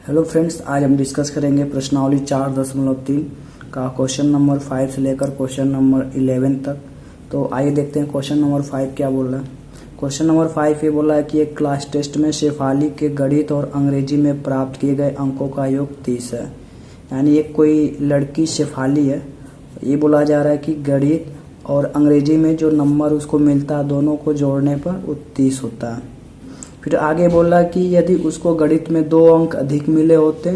Hello friends, आज हम discuss करेंगे प्रश्नावली 4.3 का क्वेश्चन नंबर 5 से लेकर क्वेश्चन नंबर 11 तक। तो आइए देखते हैं क्वेश्चन नंबर 5 क्या बोल रहा है। क्वेश्चन नंबर 5 ये बोला है कि एक क्लास टेस्ट में शेफाली के गणित और अंग्रेजी में प्राप्त किए गए अंकों का योग 30 है। यानी एक कोई लड़की शेफाली है, ये बोला जा रहा है कि गणित और अंग्रेजी में जो नंबर उसको मिलता है दोनों को जोड़ने पर वो 30 होता है। फिर आगे बोला कि यदि उसको गणित में 2 अंक अधिक मिले होते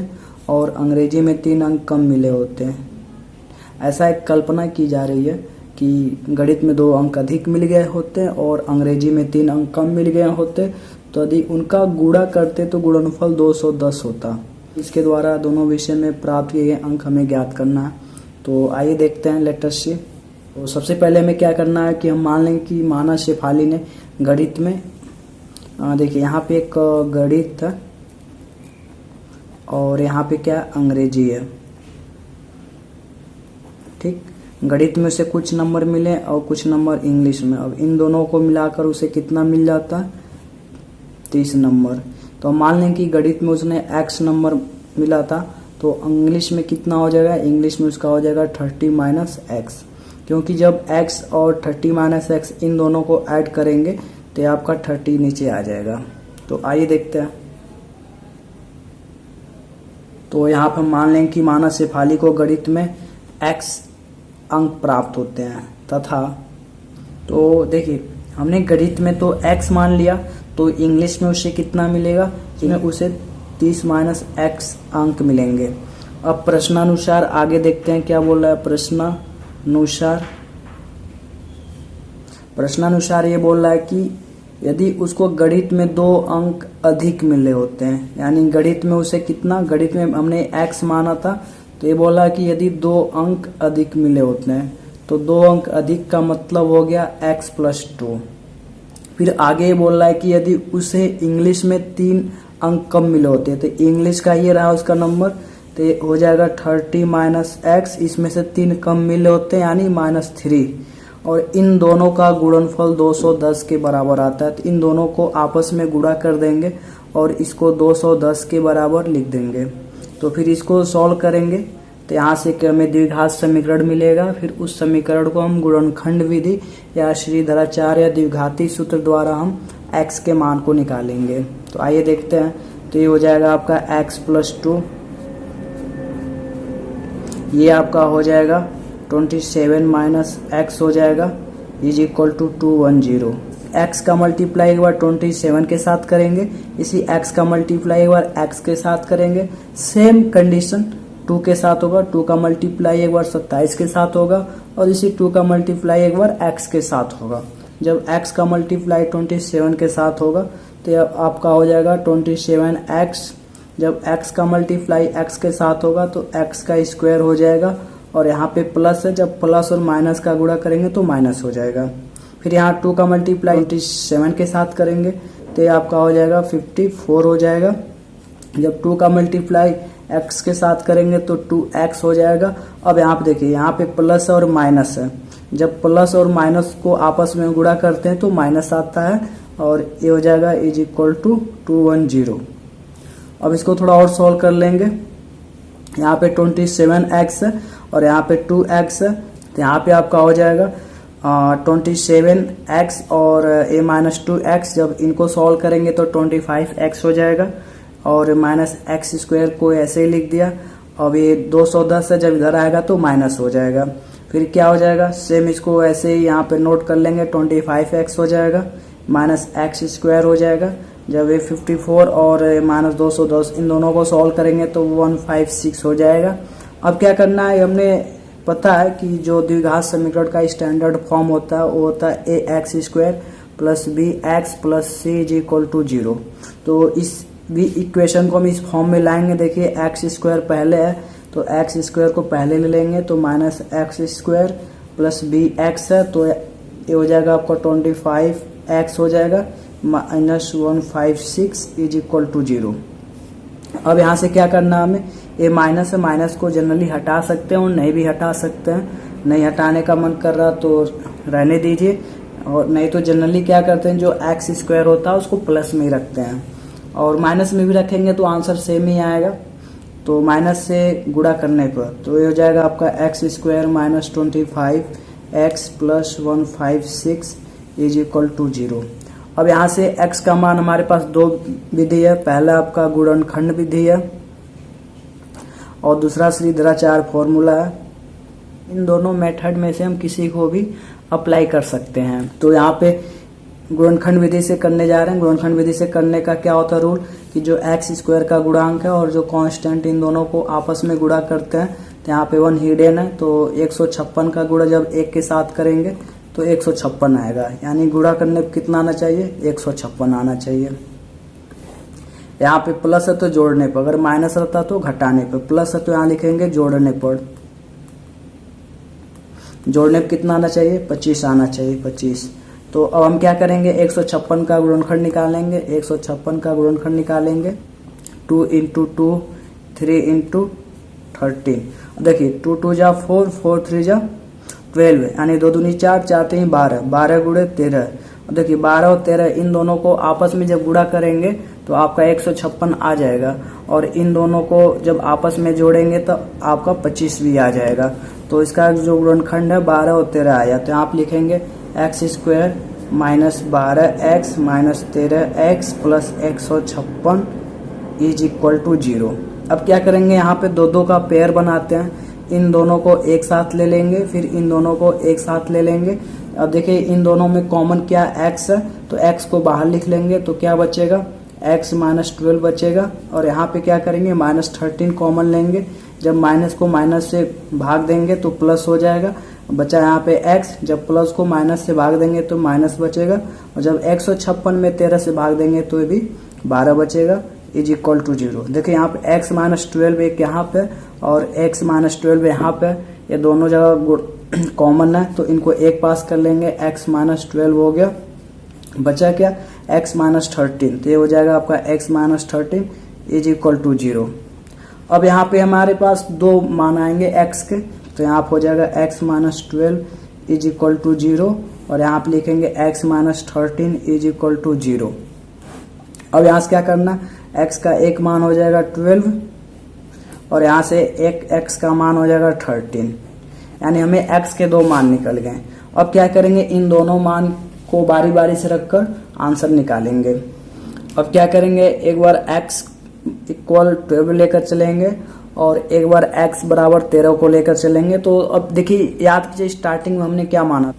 और अंग्रेजी में 3 अंक कम मिले होते। ऐसा एक कल्पना की जा रही है कि गणित में 2 अंक अधिक मिल गए होते और अंग्रेजी में 3 अंक कम मिल गए होते, तो यदि उनका गुणा करते तो गुणनफल 210 होता। इसके द्वारा दोनों विषय में प्राप्त किए गए अंक हमें ज्ञात करना है। तो आइए देखते हैं, लेट अस सी। तो सबसे पहले हमें क्या करना है कि हम मान लें कि माना शेफाली ने गणित में देखिए यहाँ पे एक गणित है और यहाँ पे क्या अंग्रेजी है। ठीक, गणित में उसे कुछ नंबर मिले और कुछ नंबर इंग्लिश में। अब इन दोनों को मिलाकर उसे कितना मिल जाता है? 30 नंबर। तो मान लें कि गणित में उसने x नंबर मिला था, तो इंग्लिश में कितना हो जाएगा? इंग्लिश में उसका हो जाएगा 30 - x, क्योंकि जब x और 30 - x इन दोनों को ऐड करेंगे तो आपका 30 नीचे आ जाएगा। तो आइए देखते हैं। तो यहाँ पर मान लें कि माना शेफाली को गणित में x अंक प्राप्त होते हैं तथा, तो देखिए हमने गणित में तो x मान लिया, तो इंग्लिश में उसे कितना मिलेगा? इसमें उसे 30 - x अंक मिलेंगे। अब प्रश्नानुसार आगे देखते हैं क्या बोल रहा है। प्रश्नानुसार ये बोल रहा है कि यदि उसको गणित में 2 अंक अधिक मिले होते हैं, यानी गणित में उसे कितना, गणित में हमने x माना था, तो ये बोला कि यदि 2 अंक अधिक मिले होते हैं, तो 2 अंक अधिक का मतलब हो गया x + 2। फिर आगे बोल रहा है कि यदि उसे इंग्लिश में 3 अंक कम मिले होते हैं, तो इंग्लिश का ये रहा उसका नंबर, तो ये हो जाएगा 30 - x, इसमें से 3 कम मिले होते हैं यानी -3, और इन दोनों का गुणनफल 210 के बराबर आता है। तो इन दोनों को आपस में गुणा कर देंगे और इसको 210 के बराबर लिख देंगे। तो फिर इसको सॉल्व करेंगे तो यहाँ से हमें द्विघात समीकरण मिलेगा। फिर उस समीकरण को हम गुणनखंड विधि या श्रीधराचार्य या द्विघाती सूत्र द्वारा हम x के मान को निकालेंगे। तो आइए देखते हैं। तो ये हो जाएगा आपका x + 2, ये आपका हो जाएगा 27 - x हो जाएगा = 210। x का मल्टीप्लाई एक बार 27 के साथ करेंगे, इसी x का मल्टीप्लाई एक बार x के साथ करेंगे। सेम कंडीशन 2 के साथ होगा, 2 का मल्टीप्लाई एक बार 27 के साथ होगा और इसी 2 का मल्टीप्लाई एक बार x के साथ होगा। जब x का मल्टीप्लाई 27 के साथ होगा तो आपका हो जाएगा 27x। जब x का मल्टीप्लाई x के साथ होगा तो x का स्क्वायर हो जाएगा, और यहाँ पे प्लस है, जब प्लस और माइनस का गुणा करेंगे तो माइनस हो जाएगा। फिर यहाँ 2 का मल्टीप्लाई 27 के साथ करेंगे तो ये आपका हो जाएगा 54 हो जाएगा। जब 2 का मल्टीप्लाई x के साथ करेंगे तो 2x हो जाएगा। अब यहाँ पे देखिए, यहाँ पे प्लस और माइनस है, जब प्लस और माइनस को आपस में गुणा करते हैं तो माइनस आता है, और ये हो जाएगा = 210। अब इसको थोड़ा और सॉल्व कर लेंगे। यहाँ पे 27x है और यहाँ पे 2x है, तो यहाँ पे आपका हो जाएगा 27x और a - 2x। जब इनको सॉल्व करेंगे तो 25x हो जाएगा, और -x² को ऐसे ही लिख दिया। अब ये 210 है, जब इधर आएगा तो माइनस हो जाएगा। फिर क्या हो जाएगा? सेम इसको ऐसे ही यहाँ पे नोट कर लेंगे, 25x हो जाएगा, -x² हो जाएगा। जब ये 54 और -210 इन दोनों को सॉल्व करेंगे तो 156 हो जाएगा। अब क्या करना है, हमने पता है कि जो द्विघात समीकरण का स्टैंडर्ड फॉर्म होता है वो होता है ax² + bx + c = 0। तो इस भी इक्वेशन को हम इस फॉर्म में लाएंगे। देखिए x² पहले है तो x² को पहले ले लेंगे, तो -x² + bx है, तो ये हो जाएगा आपका 25x हो जाएगा -156 = 0। अब यहाँ से क्या करना है हमें, ये माइनस है, माइनस को जनरली हटा सकते हैं और नहीं भी हटा सकते हैं। नहीं हटाने का मन कर रहा तो रहने दीजिए, और नहीं तो जनरली क्या करते हैं, जो x² होता है उसको प्लस में ही रखते हैं। और माइनस में भी रखेंगे तो आंसर सेम ही आएगा। तो माइनस से गुणा करने पर तो ये हो जाएगा आपका x square minus 25 X plus 156 is equal to 0। अब यहाँ से x का मान हमारे पास दो विधि है, पहला आपका गुणनखंड विधि है और दूसरा श्रीधराचार्य फॉर्मूला है। इन दोनों मेथड में से हम किसी को भी अप्लाई कर सकते हैं। तो यहाँ पे गुणनखंड विधि से करने जा रहे हैं। गुणनखंड विधि से करने का क्या होता है रूल कि जो एक्स स्क्वायर का गुणांक है और जो कांस्टेंट इन दोनों को आपस में गुणा करते हैं तो यहाँ पे 1 हिडन है। तो 156 का गुणा जब एक के साथ करेंगे तो 156 आएगा, यानी गुणा करने पर कितना आना चाहिए 156 आना चाहिए। यहाँ पे प्लस है तो जोड़ने पर, अगर माइनस रहता तो घटाने पर, प्लस है तो यहाँ लिखेंगे जोड़ने पर। जोड़ने पर कितना आना चाहिए 25 आना चाहिए 25। तो अब हम क्या करेंगे 156 का गुणनखंड निकालेंगे। 156 का गुणनखंड निकालेंगे 2 इंटू 2 3 इंटू 13। देखिए 2 2 जा 4 4 3 जा 12, यानी 2 दूनी 4 4 3 12 12 गुणे 13। देखिए 12 और 13 इन दोनों को आपस में जब गुणा करेंगे तो आपका 156 आ जाएगा और इन दोनों को जब आपस में जोड़ेंगे तो आपका 25 भी आ जाएगा। तो इसका जो गुणनखंड है 12 और 13 आया। तो आप लिखेंगे X square minus 12 X minus 13 X plus 156 is equal to 0। अब क्या करेंगे यहाँ पे दो दो का पेयर बनाते हैं, इन दोनों को एक साथ ले लेंगे, फिर इन दोनों को एक साथ ले लेंगे। अब देखिए इन दोनों में कॉमन क्या x है तो x को बाहर लिख लेंगे तो क्या बचेगा x माइनस 12 बचेगा। और यहाँ पे क्या करेंगे माइनस 13 कॉमन लेंगे, जब माइनस को माइनस से भाग देंगे तो प्लस हो जाएगा, बचा यहाँ पे x, जब प्लस को माइनस से भाग देंगे तो माइनस बचेगा और जब 156 में 13 से भाग देंगे तो भी 12 बचेगा इज इक्वल टू 0। देखिए यहाँ पे x माइनस 12 एक यहाँ पे और x माइनस 12 यहाँ पे, ये दोनों जगह कॉमन है तो इनको एक पास कर लेंगे। x माइनस 12 हो गया, बचा क्या x माइनस 13, तो ये हो जाएगा आपका x minus 13 is equal to 0। अब यहाँ पे हमारे पास दो मान आएंगे x के, तो यहाँ पे हो जाएगा x minus 12 is equal to 0 और यहाँ पे लिखेंगे x minus 13 is equal to 0। अब यहाँ से क्या करना, x का एक मान हो जाएगा 12 और यहाँ से एक x का मान हो जाएगा 13, यानी हमें x के दो मान निकल गए। अब क्या करेंगे इन दोनों मान को बारी बारी से रखकर आंसर निकालेंगे। अब क्या करेंगे एक बार x इक्वल 12 लेकर चलेंगे और एक बार x बराबर 13 को लेकर चलेंगे। तो अब देखिए याद कीजिए स्टार्टिंग में हमने क्या माना,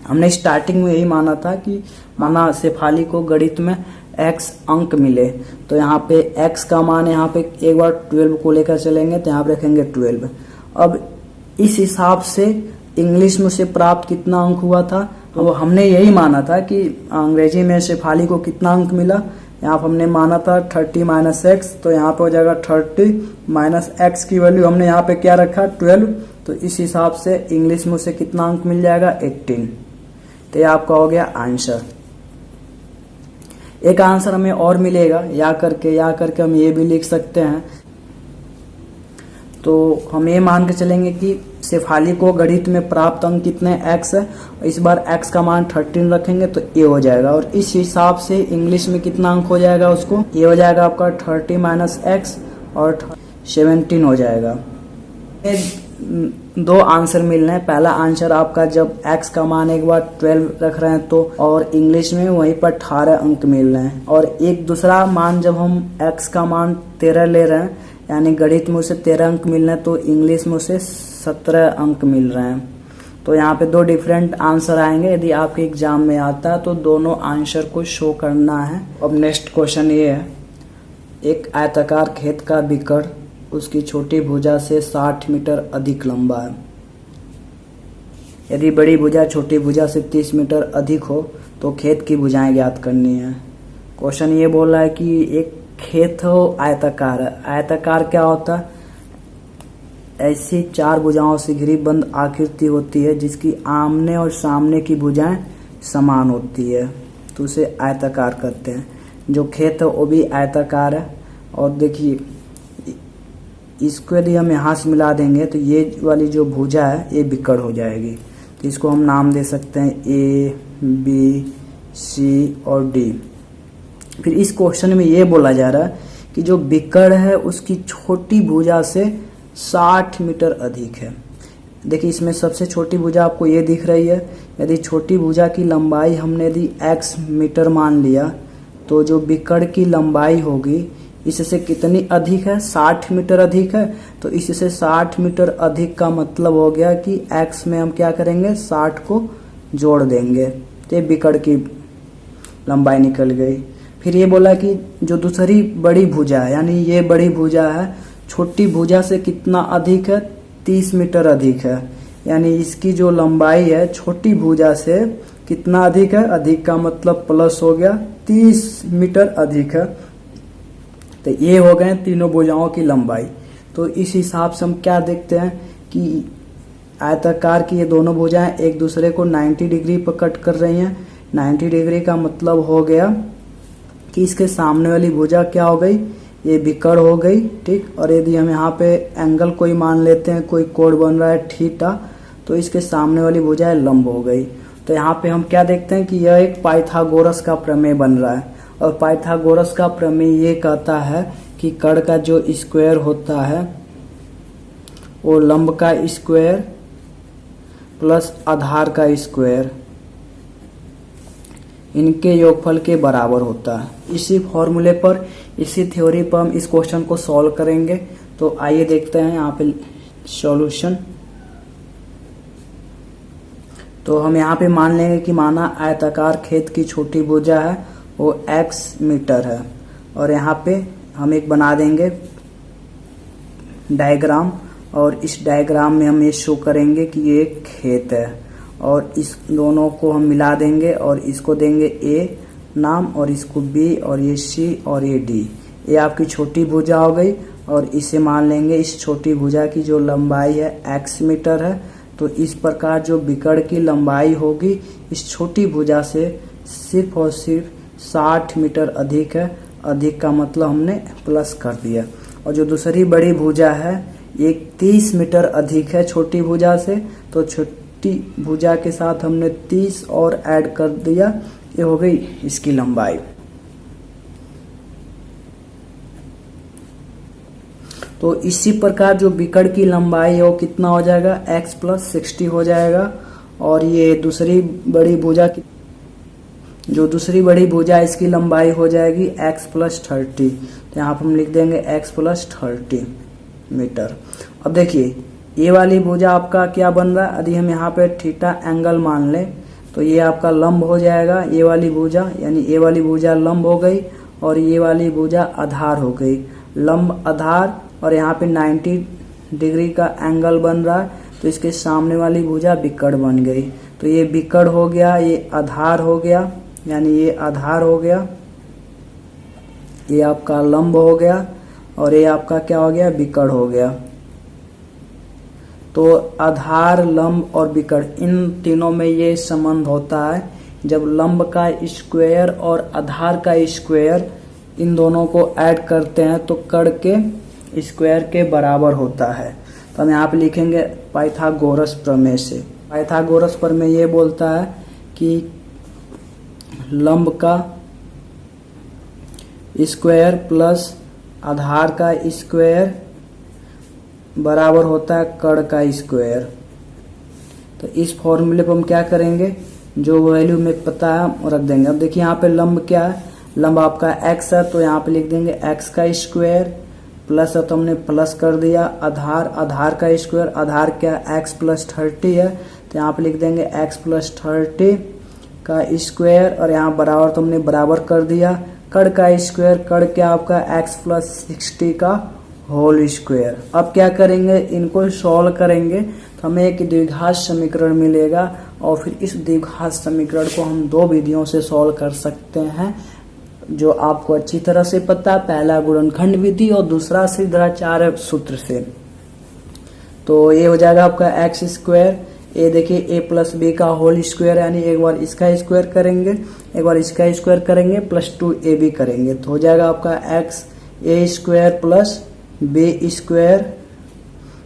हमने स्टार्टिंग में यही माना था कि माना शेफाली को गणित में x अंक मिले, तो यहाँ पे x का मान यहाँ पे एक बार 12 को लेकर चलेंगे तो यहाँ पे रखेंगे 12। अब इस हिसाब से इंग्लिश में उसे प्राप्त कितना अंक हुआ था, तो हमने यही माना था कि अंग्रेजी में शेफाली को कितना अंक मिला, यहाँ पर हमने माना था 30 माइनस एक्स, तो यहाँ पे हो जाएगा 30 माइनस एक्स की वैल्यू हमने यहाँ पे क्या रखा 12, तो इस हिसाब से इंग्लिश में उसे कितना अंक मिल जाएगा 18। तो ये आपका हो गया आंसर। एक आंसर हमें और मिलेगा या करके हम ये भी लिख सकते हैं। तो हम ये मान के चलेंगे कि शेफाली को गणित में प्राप्त अंक कितने x है, इस बार x का मान 13 रखेंगे तो ये हो जाएगा और इस हिसाब से इंग्लिश में कितना अंक हो जाएगा उसको, ये हो जाएगा आपका 30 माइनस एक्स और 17 हो जाएगा। दो आंसर मिल रहे हैं, पहला आंसर आपका जब x का मान एक बार 12 रख रहे हैं तो, और इंग्लिश में वहीं पर 18 अंक मिल रहे हैं, और एक दूसरा मान जब हम x का मान 13 ले रहे हैं यानी गणित में उसे 13 अंक मिल रहे हैं तो इंग्लिश में उसे 17 अंक मिल रहे हैं। तो यहाँ पे दो डिफरेंट आंसर आएंगे, यदि आपके एग्जाम में आता है तो दोनों आंसर को शो करना है। अब नेक्स्ट क्वेश्चन ये है, एक आयताकार खेत का बिक्कड़ उसकी छोटी भुजा से 60 मीटर अधिक लंबा है। यदि बड़ी भुजा छोटी भुजा से 30 मीटर अधिक हो तो खेत की भुजाएं ज्ञात करनी है। क्वेश्चन ये बोल रहा है कि एक खेत हो आयताकार है। आयताकार क्या होता है, ऐसी 4 भुजाओं से घिरी बंद आकृति होती है जिसकी आमने और सामने की भुजाएं समान होती है, तो उसे आयताकार कहते हैं। जो खेत है वो भी आयताकार है। और देखिए इसको यदि हम यहाँ से मिला देंगे तो ये वाली जो भुजा है ये बिक्कड़ हो जाएगी, तो इसको हम नाम दे सकते हैं A, B, C और D। फिर इस क्वेश्चन में ये बोला जा रहा है कि जो विकर्ण है उसकी छोटी भुजा से 60 मीटर अधिक है। देखिए इसमें सबसे छोटी भुजा आपको ये दिख रही है। यदि छोटी भुजा की लंबाई हमने यदि x मीटर मान लिया तो जो विकर्ण की लंबाई होगी इससे कितनी अधिक है, 60 मीटर अधिक है। तो इससे 60 मीटर अधिक का मतलब हो गया कि x में हम क्या करेंगे, 60 को जोड़ देंगे तो ये विकर्ण की लंबाई निकल गई। फिर ये बोला कि जो दूसरी बड़ी भुजा है, यानी ये बड़ी भुजा है, छोटी भुजा से कितना अधिक है, 30 मीटर अधिक है। यानी इसकी जो लंबाई है छोटी भुजा से कितना अधिक है, अधिक का मतलब प्लस हो गया, 30 मीटर अधिक है। तो ये हो गए तीनों भुजाओं की लंबाई। तो इस हिसाब से हम क्या देखते हैं कि आयताकार की ये दोनों भुजाएं एक दूसरे को 90 डिग्री पर कट कर रही हैं। 90 डिग्री का मतलब हो गया कि इसके सामने वाली भुजा क्या हो गई, ये विकर्ण हो गई, ठीक। और यदि हम यहाँ पे एंगल कोई मान लेते हैं, कोई कोण बन रहा है थीटा, तो इसके सामने वाली भुजा लंब हो गई। तो यहाँ पे हम क्या देखते हैं कि यह एक पाइथागोरस का प्रमेय बन रहा है। और पाइथागोरस का प्रमेय ये कहता है कि कर्ण का जो स्क्वायर होता है वो लंब का स्क्वायर प्लस आधार का स्क्वायर, इनके योगफल के बराबर होता है। इसी फॉर्मूले पर, इसी थ्योरी पर हम इस क्वेश्चन को सॉल्व करेंगे। तो आइए देखते हैं यहाँ पे सॉल्यूशन। तो हम यहाँ पे मान लेंगे कि माना आयताकार खेत की छोटी भुजा है वो x मीटर है, और यहाँ पे हम एक बना देंगे डायग्राम, और इस डायग्राम में हम ये शो करेंगे कि ये एक खेत है, और इस दोनों को हम मिला देंगे और इसको देंगे A नाम, और इसको B, और ये C और ये D। ये आपकी छोटी भुजा हो गई। और इसे मान लेंगे इस छोटी भुजा की जो लंबाई है x मीटर है। तो इस प्रकार जो विकर्ण की लंबाई होगी इस छोटी भुजा से सिर्फ और सिर्फ 60 मीटर अधिक है। अधिक का मतलब हमने प्लस कर दिया। और जो दूसरी बड़ी भुजा है ये 30 मीटर अधिक है छोटी भुजा से, तो छोटी भुजा के साथ हमने 30 और ऐड कर दिया, ये हो गई इसकी लंबाई। तो इसी प्रकार जो विकर्ण की लंबाई है वो कितना हो जाएगा, x प्लस 60 हो जाएगा। और ये दूसरी बड़ी भुजा की जो दूसरी बड़ी भुजा इसकी लंबाई हो जाएगी x प्लस 30। तो यहाँ पर हम लिख देंगे x प्लस 30 मीटर। अब देखिए ये वाली भुजा आपका क्या बन रहा है, यदि हम यहाँ पे थीटा एंगल मान लें तो ये आपका लंब हो जाएगा। ये वाली भुजा, यानी ये वाली भुजा लंब हो गई और ये वाली भुजा आधार हो गई, लंब आधार। और यहाँ पे 90 डिग्री का एंगल बन रहा है, तो इसके सामने वाली भुजा विकर्ण बन गई। तो ये विकर्ण हो गया, ये आधार हो गया, यानी ये आधार हो गया, ये आपका लंब हो गया, और ये आपका क्या हो गया, विकर्ण हो गया। तो आधार, लंब और विकर्ण इन तीनों में ये संबंध होता है। जब लंब का स्क्वायर और आधार का स्क्वायर इन दोनों को ऐड करते हैं तो कर्ण के स्क्वायर के बराबर होता है। तो हम यहाँ पे लिखेंगे पाइथागोरस प्रमेय से। पाइथागोरस प्रमेय ये बोलता है कि लंब का स्क्वायर प्लस आधार का स्क्वायर बराबर होता है कर्ण का स्क्वायर। तो इस फॉर्मूले पर हम क्या करेंगे, जो वैल्यू में पता है वो रख देंगे। अब देखिए यहाँ पे लंब क्या है, लंब आपका x है, तो यहाँ पे लिख देंगे x का स्क्वायर प्लस है तो हमने प्लस कर दिया, आधार, आधार का स्क्वायर, आधार क्या x प्लस 30 है, तो यहाँ पे लिख देंगे x प्लस 30 का स्क्वायर, और यहाँ बराबर तो हमने बराबर कर दिया। कर्ण का स्क्वायर, कर्ण क्या आपका x प्लस 60 का होल स्क्वायर। अब क्या करेंगे, इनको सॉल्व करेंगे तो हमें एक द्विघात समीकरण मिलेगा, और फिर इस द्विघात समीकरण को हम दो विधियों से सॉल्व कर सकते हैं जो आपको अच्छी तरह से पता है। पहला गुणनखंड विधि और दूसरा सिद्धाचार्य सूत्र से। तो ये हो जाएगा आपका एक्स स्क्वायर, ये देखिए ए प्लस बी का होल स्क्वायर, यानी एक बार इसका स्क्वायर करेंगे, एक बार इसका स्क्वायर करेंगे, प्लस 2ab करेंगे, तो हो जाएगा आपका x a square plus b square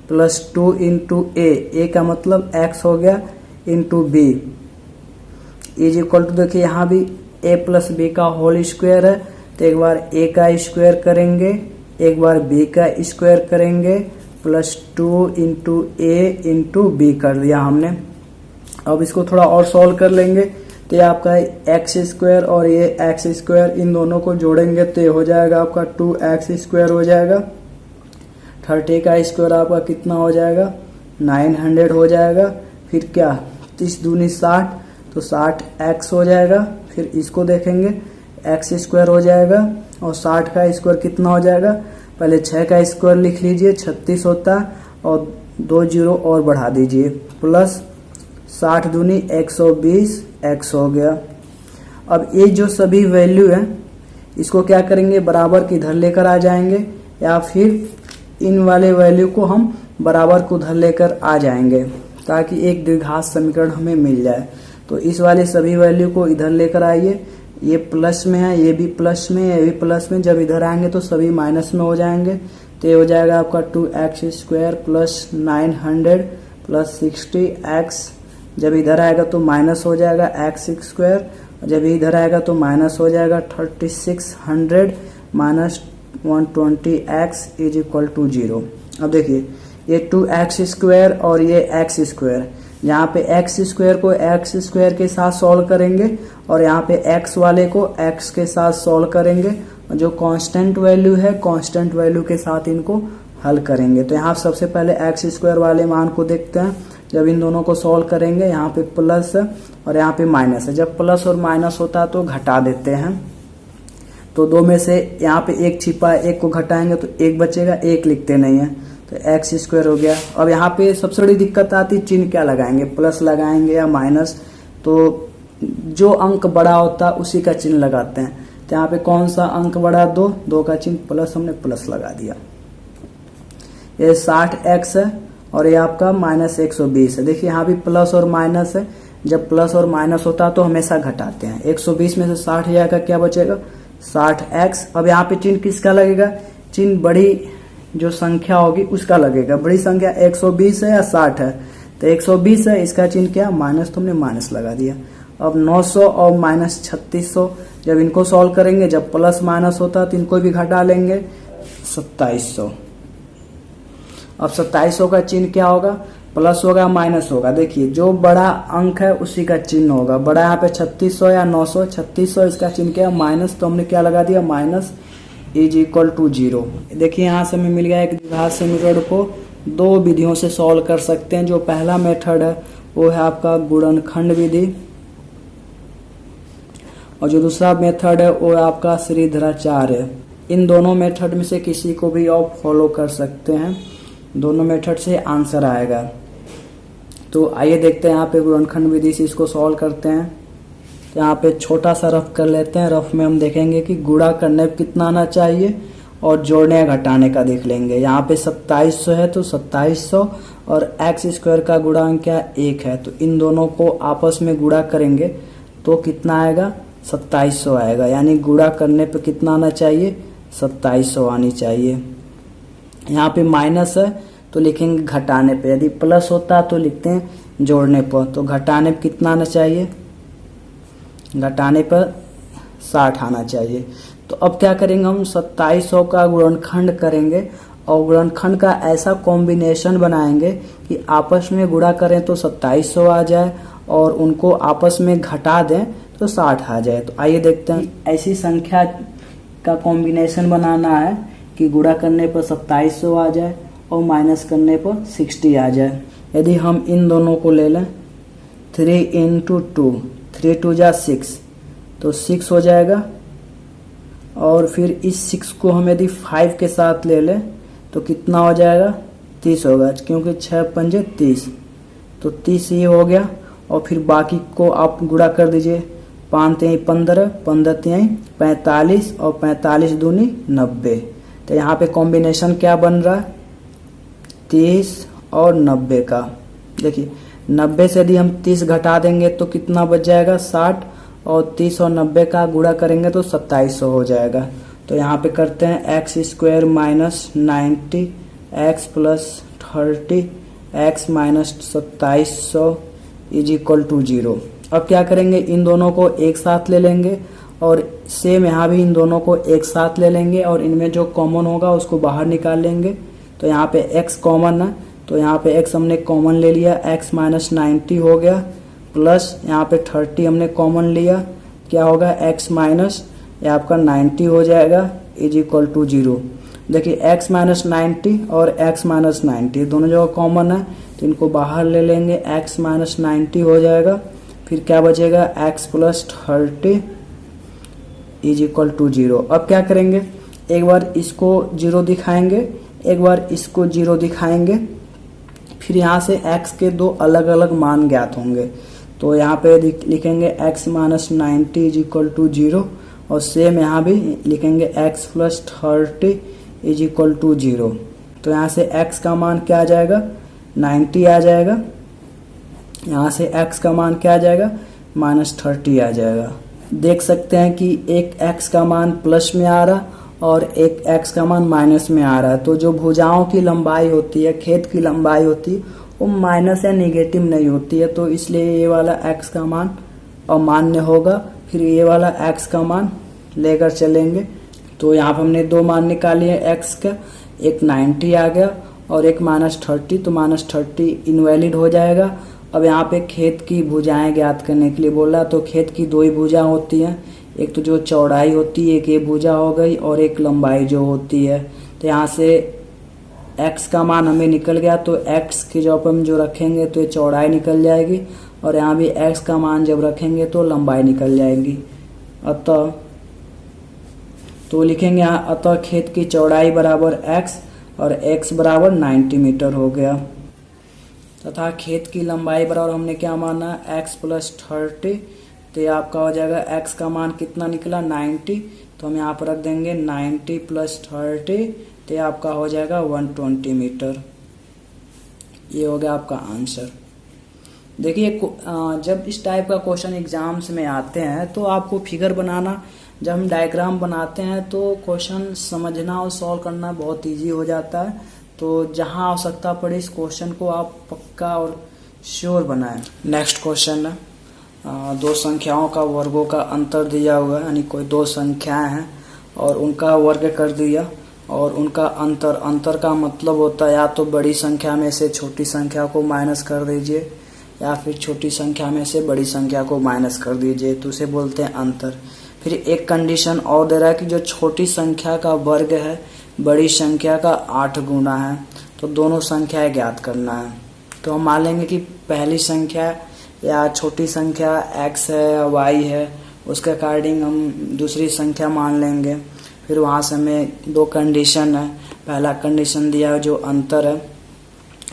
plus 2 into a का मतलब x हो गया into b is equal to, देखिए यहाँ भी a प्लस बी का होल स्क्वायर है, तो एक बार a का स्क्वायर करेंगे, एक बार b का स्क्वायर करेंगे, plus 2 into a into b कर दिया हमने। अब इसको थोड़ा और सॉल्व कर लेंगे तो ये आपका एक्स स्क्वायर और ये एक्स स्क्वायर, इन दोनों को जोड़ेंगे तो ये हो जाएगा आपका 2x स्क्वायर हो जाएगा। 30 का स्क्वायर आपका कितना हो जाएगा, 900 हो जाएगा। फिर क्या, 30 दूनी 60, तो 60x हो जाएगा। फिर इसको देखेंगे, एक्स स्क्वायर हो जाएगा और 60 का स्क्वायर कितना हो जाएगा, पहले 6 का स्क्वायर लिख लीजिए, 36 होता और 2 जीरो और बढ़ा दीजिए, प्लस 60 दूनी 120 x हो गया। अब ये जो सभी वैल्यू है इसको क्या करेंगे, बराबर के इधर लेकर आ जाएंगे, या फिर इन वाले वैल्यू को हम बराबर को उधर लेकर आ जाएंगे ताकि एक द्विघात समीकरण हमें मिल जाए। तो इस वाले सभी वैल्यू को इधर लेकर आइए, ये प्लस में है, ये भी प्लस में, ये भी प्लस में, जब इधर आएंगे तो सभी माइनस में हो जाएंगे। तो ये हो जाएगा आपका 2x square plus 900 plus 60x, जब इधर आएगा तो माइनस हो जाएगा एक्स स्क्वायर, जब इधर आएगा तो माइनस हो जाएगा 3600 minus 120x is equal to 0। अब देखिए ये 2x स्क्वायर और ये x स्क्वायर, यहाँ पे x स्क्वायर को x स्क्वायर के साथ सॉल्व करेंगे और यहाँ पे x वाले को x के साथ सॉल्व करेंगे, और जो कांस्टेंट वैल्यू है कांस्टेंट वैल्यू के साथ इनको हल करेंगे। तो यहाँ सबसे पहले x स्क्वायर वाले मान को देखते हैं। जब इन दोनों को सॉल्व करेंगे, यहाँ पे प्लस है और यहाँ पे माइनस है, जब प्लस और माइनस होता है तो घटा देते हैं। तो दो में से यहाँ पे एक छिपा है, एक को घटाएंगे तो एक बचेगा, एक लिखते नहीं है, तो एक्स स्क्वायर हो गया। अब यहाँ पे सबसे बड़ी दिक्कत आती है चिन्ह क्या लगाएंगे, प्लस लगाएंगे या माइनस, तो जो अंक बड़ा होता है उसी का चिन्ह लगाते हैं। तो यहाँ पे कौन सा अंक बड़ा, 2 का चिन्ह प्लस, हमने प्लस लगा दिया। ये 60x है और ये आपका माइनस 120 है। देखिए यहाँ भी प्लस और माइनस है, जब प्लस और माइनस होता है तो हमेशा घटाते हैं। 120 में से 60 जाएगा, क्या बचेगा 60x। अब यहाँ पे चिन्ह किसका लगेगा, चिन्ह बड़ी जो संख्या होगी उसका लगेगा। बड़ी संख्या 120 है या 60 है, तो 120 है, इसका चिन्ह क्या माइनस, तो हमने माइनस लगा दिया। अब 900 और माइनस 3600, जब इनको सॉल्व करेंगे, जब प्लस माइनस होता है तो इनको भी घटा लेंगे, 2700। अब 2700 का चिन्ह क्या होगा, प्लस होगा माइनस होगा। देखिए जो बड़ा अंक है उसी का चिन्ह होगा, बड़ा यहाँ पे 3600 या 900, 3600 इसका चिन्ह क्या है माइनस, तो हमने क्या लगा दिया माइनस इज इक्वल टू 0। देखिए यहाँ से हमें मिल गया एक द्विघात समीकरण को दो विधियों से सॉल्व कर सकते हैं। जो पहला मेथड है वो है आपका गुणनखंड विधि, और जो दूसरा मेथड है वो है आपका श्रीधराचार्य। इन दोनों मेथड में से किसी को भी आप फॉलो कर सकते हैं, दोनों मेथड से आंसर आएगा। तो आइए देखते हैं यहाँ पे गुणनखंड विधि से इसको सॉल्व करते हैं। तो यहाँ पे छोटा सा रफ कर लेते हैं, रफ में हम देखेंगे कि गुणा करने पे कितना आना चाहिए और जोड़ने या घटाने का देख लेंगे। यहाँ पे 2700 है तो 2700 और एक्स स्क्वायर का गुणांक क्या 1 है, तो इन दोनों को आपस में गुणा करेंगे तो कितना आएगा 2700 आएगा। यानी गुणा करने पे कितना आना चाहिए 2700 आनी चाहिए। यहाँ पे माइनस है तो लिखेंगे घटाने पे, यदि प्लस होता तो लिखते हैं जोड़ने पर, तो घटाने पे कितना आना चाहिए, घटाने पर 60 आना चाहिए। तो अब क्या करेंगे हम 2700 का गुणनखंड करेंगे और गुणनखंड का ऐसा कॉम्बिनेशन बनाएंगे कि आपस में गुणा करें तो 2700 आ जाए और उनको आपस में घटा दें तो 60 आ जाए। तो आइए देखते हैं, ऐसी संख्या का कॉम्बिनेशन बनाना है कि गुणा करने पर 2700 आ जाए और माइनस करने पर 60 आ जाए। यदि हम इन दोनों को ले लें 3 इंटू 2, 3 2 जा 6, तो 6 हो जाएगा। और फिर इस 6 को हम यदि 5 के साथ ले लें तो कितना हो जाएगा 30 होगा, क्योंकि 6 पंजे 30, तो 30 ये हो गया। और फिर बाकी को आप गुणा कर दीजिए, 5 3 15, 15 3 45 और 45 दूनी 90। तो यहाँ पे कॉम्बिनेशन क्या बन रहा है 30 और 90 का। देखिए 90 से यदि हम 30 घटा देंगे तो कितना बच जाएगा 60, और 30 और 90 का गुणा करेंगे तो 2700 हो जाएगा। तो यहाँ पे करते हैं X square minus 90 X plus 30 X minus 2700 is equal to 0। अब क्या करेंगे, इन दोनों को एक साथ ले लेंगे और सेम यहाँ भी इन दोनों को एक साथ ले लेंगे और इनमें जो कॉमन होगा उसको बाहर निकाल लेंगे। तो यहाँ पे x कॉमन है, तो यहाँ पे x हमने कॉमन ले लिया, x माइनस 90 हो गया, प्लस यहाँ पे 30 हमने कॉमन लिया, क्या होगा x माइनस ये आपका 90 हो जाएगा इज इक्वल टू 0। देखिए x माइनस 90 और x माइनस 90 दोनों जगह कॉमन है, तो इनको बाहर ले लेंगे, x माइनस 90 हो जाएगा, फिर क्या बचेगा x plus 30 is equal to 0। अब क्या करेंगे, एक बार इसको 0 दिखाएंगे, एक बार इसको 0 दिखाएंगे, फिर यहाँ से x के दो अलग अलग मान ज्ञात होंगे। तो यहाँ पे लिखेंगे x minus 90 is equal to 0 और सेम यहाँ भी लिखेंगे x plus 30 is equal to 0। तो यहाँ से x का मान क्या आ जाएगा, 90 आ जाएगा, यहाँ से x का मान क्या आ जाएगा, माइनस 30 आ जाएगा। देख सकते हैं कि एक x का मान प्लस में आ रहा और एक x का मान माइनस में आ रहा है। तो जो भुजाओं की लंबाई होती है, खेत की लंबाई होती है, वो माइनस या नेगेटिव नहीं होती है, तो इसलिए ये वाला x का मान अमान्य होगा। फिर ये वाला x का मान लेकर चलेंगे। तो यहाँ पर हमने दो मान निकाले हैं x का, एक 90 आ गया और एक माइनस 30, तो माइनस 30 इनवैलिड हो जाएगा। अब यहाँ पे खेत की भुजाएं ज्ञात करने के लिए बोला, तो खेत की दो ही भुजा होती हैं, एक तो जो चौड़ाई होती है, एक ये भुजा हो गई, और एक लंबाई जो होती है। तो यहाँ से x का मान हमें निकल गया, तो x के जगह पर हम जो रखेंगे तो ये चौड़ाई निकल जाएगी, और यहाँ भी x का मान जब रखेंगे तो लंबाई निकल जाएगी। अतः तो लिखेंगे यहाँ, अतः खेत की चौड़ाई बराबर x और x बराबर 90 मीटर हो गया, तथा खेत की लंबाई बराबर हमने क्या माना, x प्लस 30। तो ये आपका हो जाएगा, x का मान कितना निकला, 90, तो हम यहाँ पर रख देंगे 90 प्लस 30, तो ये आपका हो जाएगा 120 मीटर। ये हो गया आपका आंसर। देखिए जब इस टाइप का क्वेश्चन एग्जाम्स में आते हैं तो आपको फिगर बनाना, जब हम डायग्राम बनाते हैं तो क्वेश्चन समझना और सॉल्व करना बहुत इजी हो जाता है। तो जहां आवश्यकता पड़े इस क्वेश्चन को आप पक्का और श्योर बनाएं। नेक्स्ट क्वेश्चन है, दो संख्याओं का वर्गों का अंतर दिया हुआ है, यानी कोई दो संख्याएं हैं और उनका वर्ग कर दिया और उनका अंतर का मतलब होता है या तो बड़ी संख्या में से छोटी संख्या को माइनस कर दीजिए या फिर छोटी संख्या में से बड़ी संख्या को माइनस कर दीजिए, तो उसे बोलते हैं अंतर। फिर एक कंडीशन और दे रहा है कि जो छोटी संख्या का वर्ग है बड़ी संख्या का 8 गुना है, तो दोनों संख्याएं ज्ञात करना है। तो हम मान लेंगे कि पहली संख्या या छोटी संख्या x है या y है, उसके अकॉर्डिंग हम दूसरी संख्या मान लेंगे। फिर वहाँ से हमें दो कंडीशन है, पहला कंडीशन दिया है जो अंतर है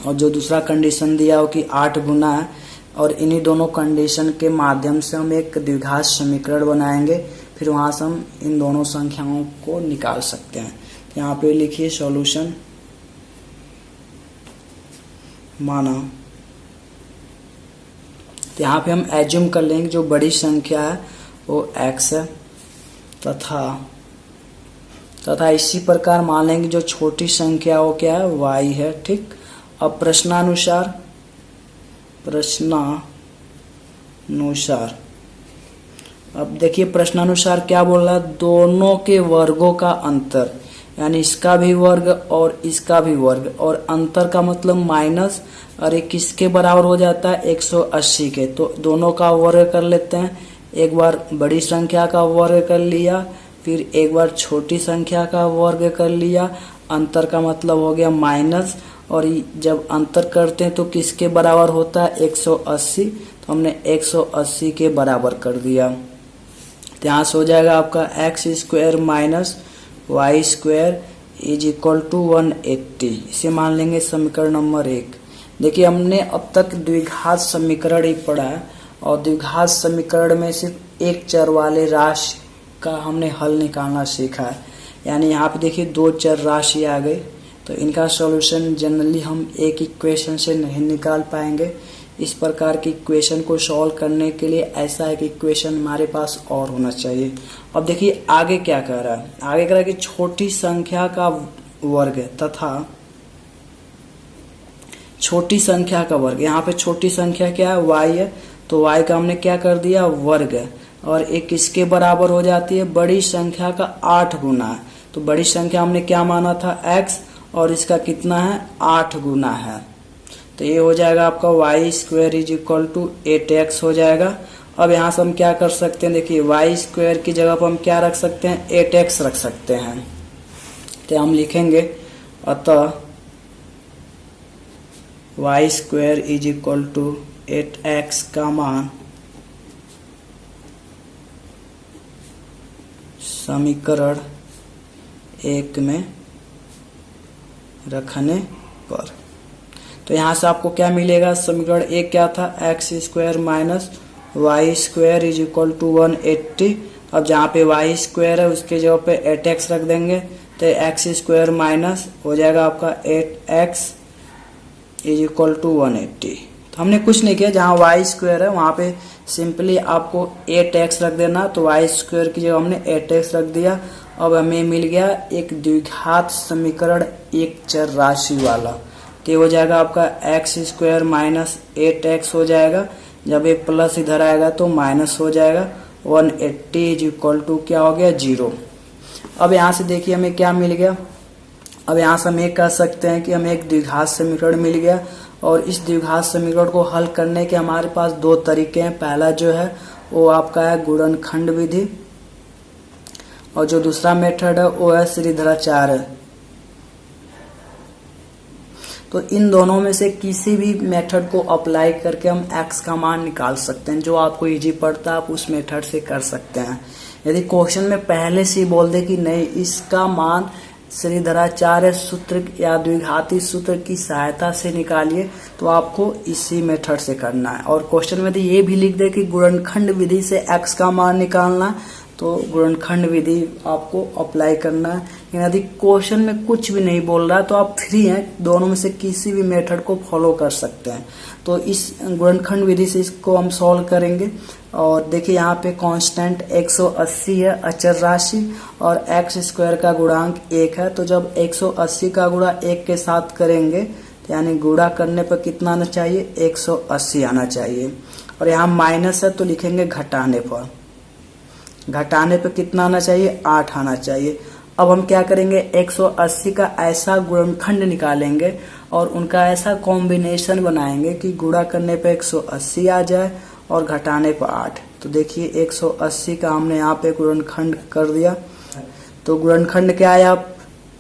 और जो दूसरा कंडीशन दिया हो कि 8 गुना है, और इन्हीं दोनों कंडीशन के माध्यम से हम एक द्विघात समीकरण बनाएंगे। फिर वहाँ से हम इन दोनों संख्याओं को निकाल सकते हैं। यहाँ पे लिखिए सॉल्यूशन, माना तो यहाँ पे हम एज्यूम कर लेंगे जो बड़ी संख्या है वो x है तथा इसी प्रकार मान लेंगे जो छोटी संख्या वो क्या है, y है। ठीक, अब प्रश्नानुसार अब देखिए प्रश्नानुसार क्या बोल रहा है, दोनों के वर्गों का अंतर, यानी इसका भी वर्ग और इसका भी वर्ग, और अंतर का मतलब माइनस, और ये किसके बराबर हो जाता है, 180 के। तो दोनों का वर्ग कर लेते हैं, एक बार बड़ी संख्या का वर्ग कर लिया, फिर एक बार छोटी संख्या का वर्ग कर लिया, अंतर का मतलब हो गया माइनस, और जब अंतर करते हैं तो किसके बराबर होता है, 180, तो हमने 180 के बराबर कर दिया। तो यहाँ से हो जाएगा आपका x square minus Y square is equal to 180। इसे मान लेंगे समीकरण नंबर 1। देखिए हमने अब तक द्विघात समीकरण ही पढ़ा है, और द्विघात समीकरण में सिर्फ एक चर वाले राशि का हमने हल निकालना सीखा है। यानी यहाँ पे देखिए दो चर राशि आ गई, तो इनका सॉल्यूशन जनरली हम एक इक्वेशन से नहीं निकाल पाएंगे। इस प्रकार की इक्वेशन को सॉल्व करने के लिए ऐसा एक इक्वेशन हमारे पास और होना चाहिए। अब देखिए आगे क्या कह रहा है, आगे कह रहा है कि छोटी संख्या का वर्ग तथा छोटी संख्या का वर्ग। यहाँ पे छोटी संख्या क्या है, y है, तो y का हमने क्या कर दिया, वर्ग है, और एक किसके बराबर हो जाती है, बड़ी संख्या का 8 गुना है। तो बड़ी संख्या हमने क्या माना था, x, और इसका कितना है, 8 गुना है। तो ये हो जाएगा आपका Y square is equal to 8x हो जाएगा। अब यहाँ से हम क्या कर सकते हैं, देखिए वाई स्क्वायर की जगह पर हम क्या रख सकते हैं, 8x रख सकते हैं। तो हम लिखेंगे अतः Y square is equal to 8x का मान समीकरण 1 में रखने पर। तो यहाँ से आपको क्या मिलेगा, समीकरण 1 क्या था, X square minus Y square is equal to 180। अब जहाँ पे वाई स्क्वायर है उसके जगह पे 8x रख देंगे, तो एक्स स्क्वायर माइनस हो जाएगा आपका 8x इज इक्वल टू 180। तो हमने कुछ नहीं किया, जहाँ वाई स्क्वायर है वहाँ पे सिंपली आपको 8x रख देना। तो वाई स्क्वायर की जगह हमने 8x रख दिया। अब हमें मिल गया एक द्विघात समीकरण एक चर राशि वाला। तो हो जाएगा आपका एक्स स्क्वायर माइनस 8x हो जाएगा। जब एक प्लस इधर आएगा तो माइनस हो जाएगा। 180 इज इक्वल टू क्या हो गया, 0। अब यहाँ से देखिए हमें क्या मिल गया। अब यहाँ से हम ये कह सकते हैं कि हमें एक द्विघात समीकरण मिल गया, और इस द्विघात समीकरण को हल करने के हमारे पास दो तरीके हैं। पहला जो है वो आपका है गुणनखंड विधि, और जो दूसरा मेथड है वो है श्रीधराचार्य। तो इन दोनों में से किसी भी मेथड को अप्लाई करके हम x का मान निकाल सकते हैं। जो आपको इजी पड़ता है आप उस मेथड से कर सकते हैं। यदि क्वेश्चन में पहले से ही बोल दे कि नहीं इसका मान श्रीधराचार्य सूत्र या द्विघाती सूत्र की सहायता से निकालिए, तो आपको इसी मेथड से करना है। और क्वेश्चन में यदि ये भी लिख दे कि गुणनखंड विधि से x का मान निकालना, तो गुणनखंड विधि आपको अप्लाई करना है। लेकिन यदि क्वेश्चन में कुछ भी नहीं बोल रहा है तो आप फ्री हैं, दोनों में से किसी भी मेथड को फॉलो कर सकते हैं। तो इस गुणनखंड विधि से इसको हम सॉल्व करेंगे। और देखिए यहाँ पे कांस्टेंट 180 है अचर राशि, और एक्स स्क्वायर का गुणांक 1 है। तो जब 180 का गुणा 1 के साथ करेंगे तो यानी गुणा करने पर कितना आना चाहिए, 180 आना चाहिए। और यहाँ माइनस है तो लिखेंगे घटाने पर, घटाने पे कितना आना चाहिए, 8 आना चाहिए। अब हम क्या करेंगे, 180 का ऐसा गुणनखंड निकालेंगे और उनका ऐसा कॉम्बिनेशन बनाएंगे कि गुणा करने पे 180 आ जाए और घटाने पर 8। तो देखिए 180 का हमने यहाँ पे गुणनखंड कर दिया। तो गुणनखंड क्या आया,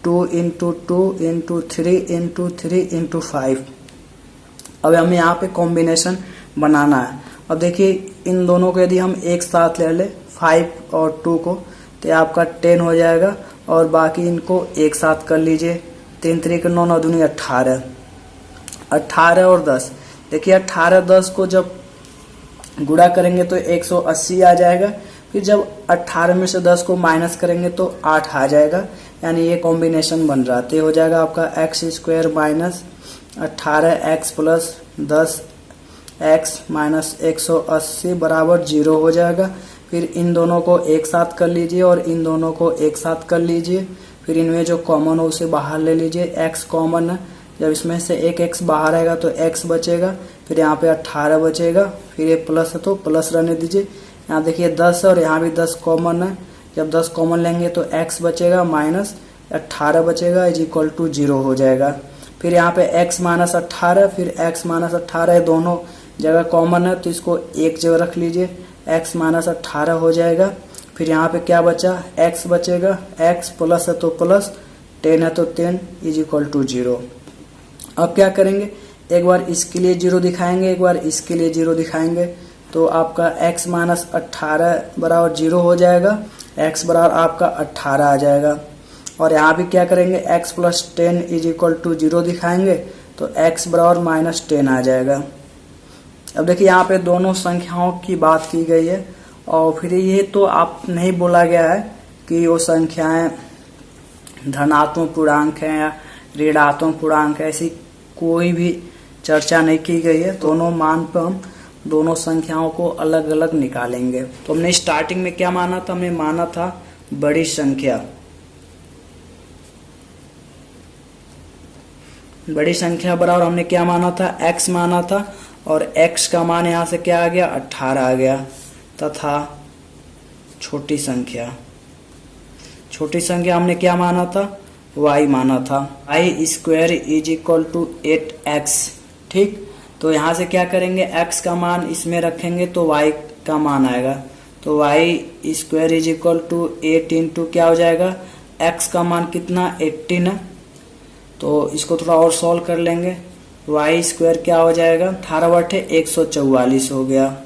2 इंटू 2 इंटू 3 इंटू 3 इंटू 5। अब हमें यहाँ पे कॉम्बिनेशन बनाना है। अब देखिए इन दोनों को यदि हम एक साथ ले लें 5 और 2 को, तो आपका 10 हो जाएगा। और बाकी इनको एक साथ कर लीजिए, 3 3 9 9 दूनी 18, 18 और 10। देखिए 18 10 को जब गुणा करेंगे तो 180 आ जाएगा। फिर जब 18 में से 10 को माइनस करेंगे तो 8 आ जाएगा, यानी ये कॉम्बिनेशन बन रहा है। तो हो जाएगा आपका x square minus 18x plus 10x minus 180 बराबर 0 हो जाएगा। फिर इन दोनों को एक साथ कर लीजिए और इन दोनों को एक साथ कर लीजिए। फिर इनमें जो कॉमन हो उसे बाहर ले लीजिए, x कॉमन है। जब इसमें से एक x बाहर आएगा तो x बचेगा, फिर यहाँ पे 18 बचेगा। फिर ये प्लस है तो प्लस रहने दीजिए। यहाँ देखिए 10 है और यहाँ भी 10 कॉमन है। जब 10 कॉमन लेंगे तो x बचेगा माइनस 18 बचेगा इज इक्वल टू 0 हो जाएगा। फिर यहाँ पे x माइनस 18, फिर x माइनस 18 दोनों जगह कॉमन है तो इसको एक जगह रख लीजिए, x माइनस 18 हो जाएगा। फिर यहाँ पे क्या बचा, x बचेगा, x प्लस है तो प्लस, 10 है तो 10 इज इक्वल टू 0। अब क्या करेंगे, एक बार इसके लिए 0 दिखाएंगे, एक बार इसके लिए 0 दिखाएंगे। तो आपका x माइनस 18 बराबर 0 हो जाएगा, x बराबर आपका 18 आ जाएगा। और यहाँ भी क्या करेंगे, x plus 10 is equal to 0 दिखाएंगे तो x बराबर माइनस 10 आ जाएगा। अब देखिए यहाँ पे दोनों संख्याओं की बात की गई है, और फिर ये तो आप नहीं बोला गया है कि वो संख्याएं धनात्मक पूर्णांक है या ऋणात्मक पूर्णांक है, ऐसी कोई भी चर्चा नहीं की गई है। दोनों मान पर हम दोनों संख्याओं को अलग अलग निकालेंगे। तो हमने स्टार्टिंग में क्या माना था, हमने माना था बड़ी संख्या, बड़ी संख्या बराबर हमने क्या माना था, x माना था। और x का मान यहाँ से क्या आ गया, 18 आ गया, तथा छोटी संख्या हमने क्या माना था, y माना था। y square is equal to 8x। ठीक, तो यहाँ से क्या करेंगे, x का मान इसमें रखेंगे तो y का मान आएगा। तो y square is equal to 8 into क्या हो जाएगा, x का मान कितना 18 है। तो इसको थोड़ा और सॉल्व कर लेंगे। y स्क्वायर क्या हो जाएगा, 18/144 हो गया।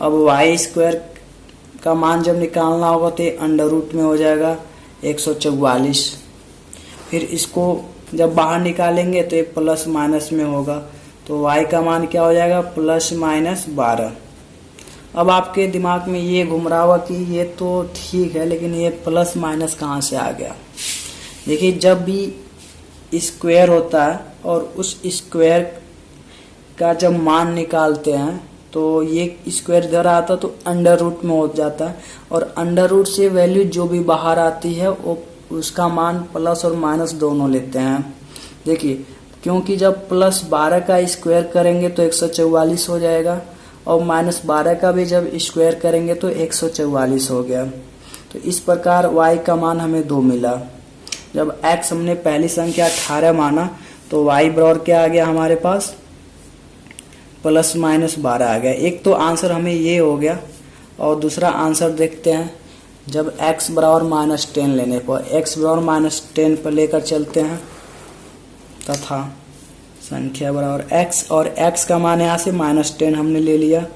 अब y स्क्वायर का मान जब निकालना होगा तो अंडर रूट में हो जाएगा 144। फिर इसको जब बाहर निकालेंगे तो ये प्लस माइनस में होगा, तो y का मान क्या हो जाएगा, +-12। अब आपके दिमाग में ये घूम रहा होगा कि ये तो ठीक है, लेकिन ये प्लस माइनस कहाँ से आ गया। देखिए, जब भी स्क्वायर होता है और उस स्क्वायर का जब मान निकालते हैं तो ये स्क्वायर इधर आता तो अंडर रूट में हो जाता है, और अंडर रूट से वैल्यू जो भी बाहर आती है वो उसका मान प्लस और माइनस दोनों लेते हैं। देखिए, क्योंकि जब +12 का स्क्वायर करेंगे तो 144 हो जाएगा, और -12 का भी जब स्क्वायर करेंगे तो 144 हो गया। तो इस प्रकार y का मान हमें 2 मिला। जब x हमने पहली संख्या 18 माना तो y बराबर क्या आ गया हमारे पास, +-12 आ गया। एक तो आंसर हमें ये हो गया, और दूसरा आंसर देखते हैं। जब x बराबर -10 लेने पर, x बराबर -10 पर लेकर चलते हैं, तथा संख्या बराबर x, और x का मान यहाँ से -10 हमने ले लिया,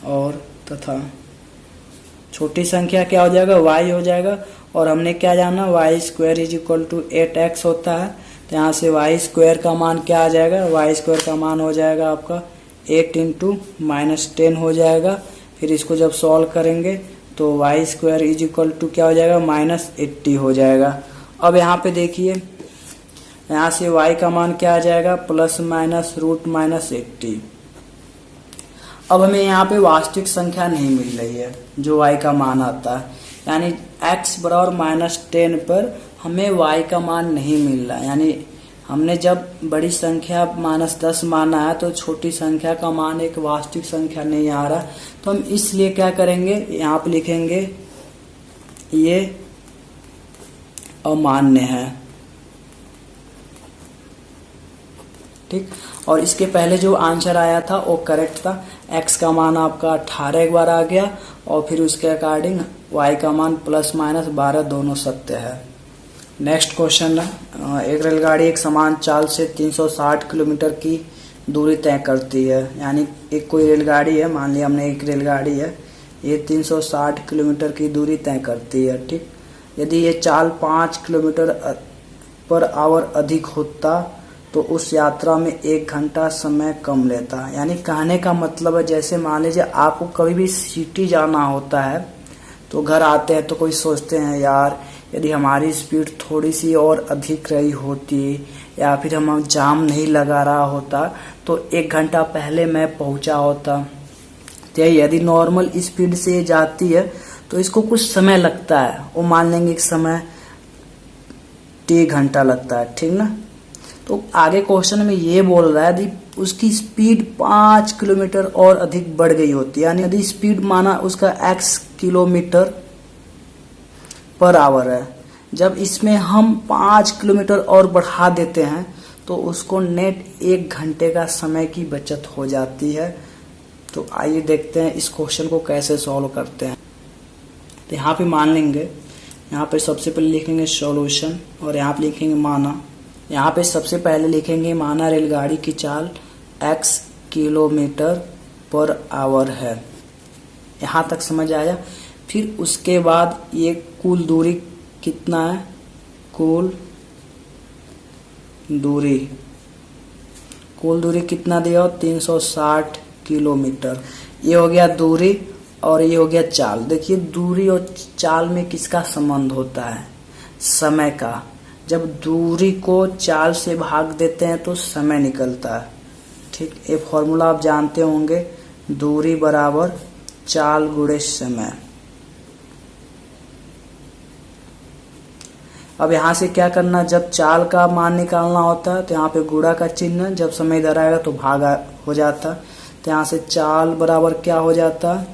और तथा छोटी संख्या क्या हो जाएगा, y हो जाएगा। और हमने क्या जाना, y square is equal to 8x होता है, तो यहाँ से y स्क्वायर का मान क्या आ जाएगा, y स्क्वायर का मान हो जाएगा आपका 8 इंटू -10 हो जाएगा। फिर इसको जब सॉल्व करेंगे तो y square is equal to क्या हो जाएगा, -80 हो जाएगा। अब यहाँ पे देखिए, यहाँ से y का मान क्या आ जाएगा, ±√-80। अब हमें यहाँ पे वास्तविक संख्या नहीं मिल रही है जो y का मान आता है, यानी x बराबर -10 पर हमें y का मान नहीं मिल रहा। यानी हमने जब बड़ी संख्या -10 माना है तो छोटी संख्या का मान एक वास्तविक संख्या नहीं आ रहा, तो हम इसलिए क्या करेंगे, यहाँ पे लिखेंगे ये अमान्य है। ठीक, और इसके पहले जो आंसर आया था वो करेक्ट था। x का मान आपका 18 एक बार आ गया, और फिर उसके अकॉर्डिंग y का मान +-12 दोनों सत्य है। नेक्स्ट क्वेश्चन है, एक रेलगाड़ी एक समान चाल से 360 किलोमीटर की दूरी तय करती है। यानी एक कोई रेलगाड़ी है, मान लिया हमने एक रेलगाड़ी है, ये 360 किलोमीटर की दूरी तय करती है। ठीक, यदि ये चाल 5 किलोमीटर पर आवर अधिक होता तो उस यात्रा में 1 घंटा समय कम लेता। यानी कहने का मतलब है, जैसे मान लीजिए आपको कभी भी सिटी जाना होता है तो घर आते हैं तो कोई सोचते हैं यार यदि हमारी स्पीड थोड़ी सी और अधिक रही होती, या फिर हम जाम नहीं लगा रहा होता तो 1 घंटा पहले मैं पहुंचा होता। तो यदि नॉर्मल स्पीड से जाती है तो इसको कुछ समय लगता है, वो मान लेंगे एक समय T घंटा लगता है। ठीक ना, तो आगे क्वेश्चन में ये बोल रहा है यदि उसकी स्पीड 5 किलोमीटर और अधिक बढ़ गई होती है, यानी यदि स्पीड माना उसका x किलोमीटर पर आवर है, जब इसमें हम 5 किलोमीटर और बढ़ा देते हैं तो उसको नेट 1 घंटे का समय की बचत हो जाती है। तो आइए देखते हैं इस क्वेश्चन को कैसे सॉल्व करते हैं। तो यहाँ पे मान लेंगे, यहाँ पे सबसे पहले लिखेंगे सॉल्यूशन, और यहाँ पे लिखेंगे माना। यहाँ पे सबसे पहले लिखेंगे माना रेलगाड़ी की चाल x किलोमीटर पर आवर है। यहाँ तक समझ आया। फिर उसके बाद ये कुल दूरी कितना है, कुल दूरी कितना दिया, 360 किलोमीटर। ये हो गया दूरी, और ये हो गया चाल। देखिए दूरी और चाल में किसका संबंध होता है, समय का। जब दूरी को चाल से भाग देते हैं तो समय निकलता है। ठीक, ये फॉर्मूला आप जानते होंगे, दूरी बराबर चाल गुणे समय। अब यहाँ से क्या करना, जब चाल का मान निकालना होता है तो यहाँ पे गुणा का चिन्ह, जब समय इधर आएगा तो भागा हो जाता। तो यहाँ से चाल बराबर क्या हो जाता,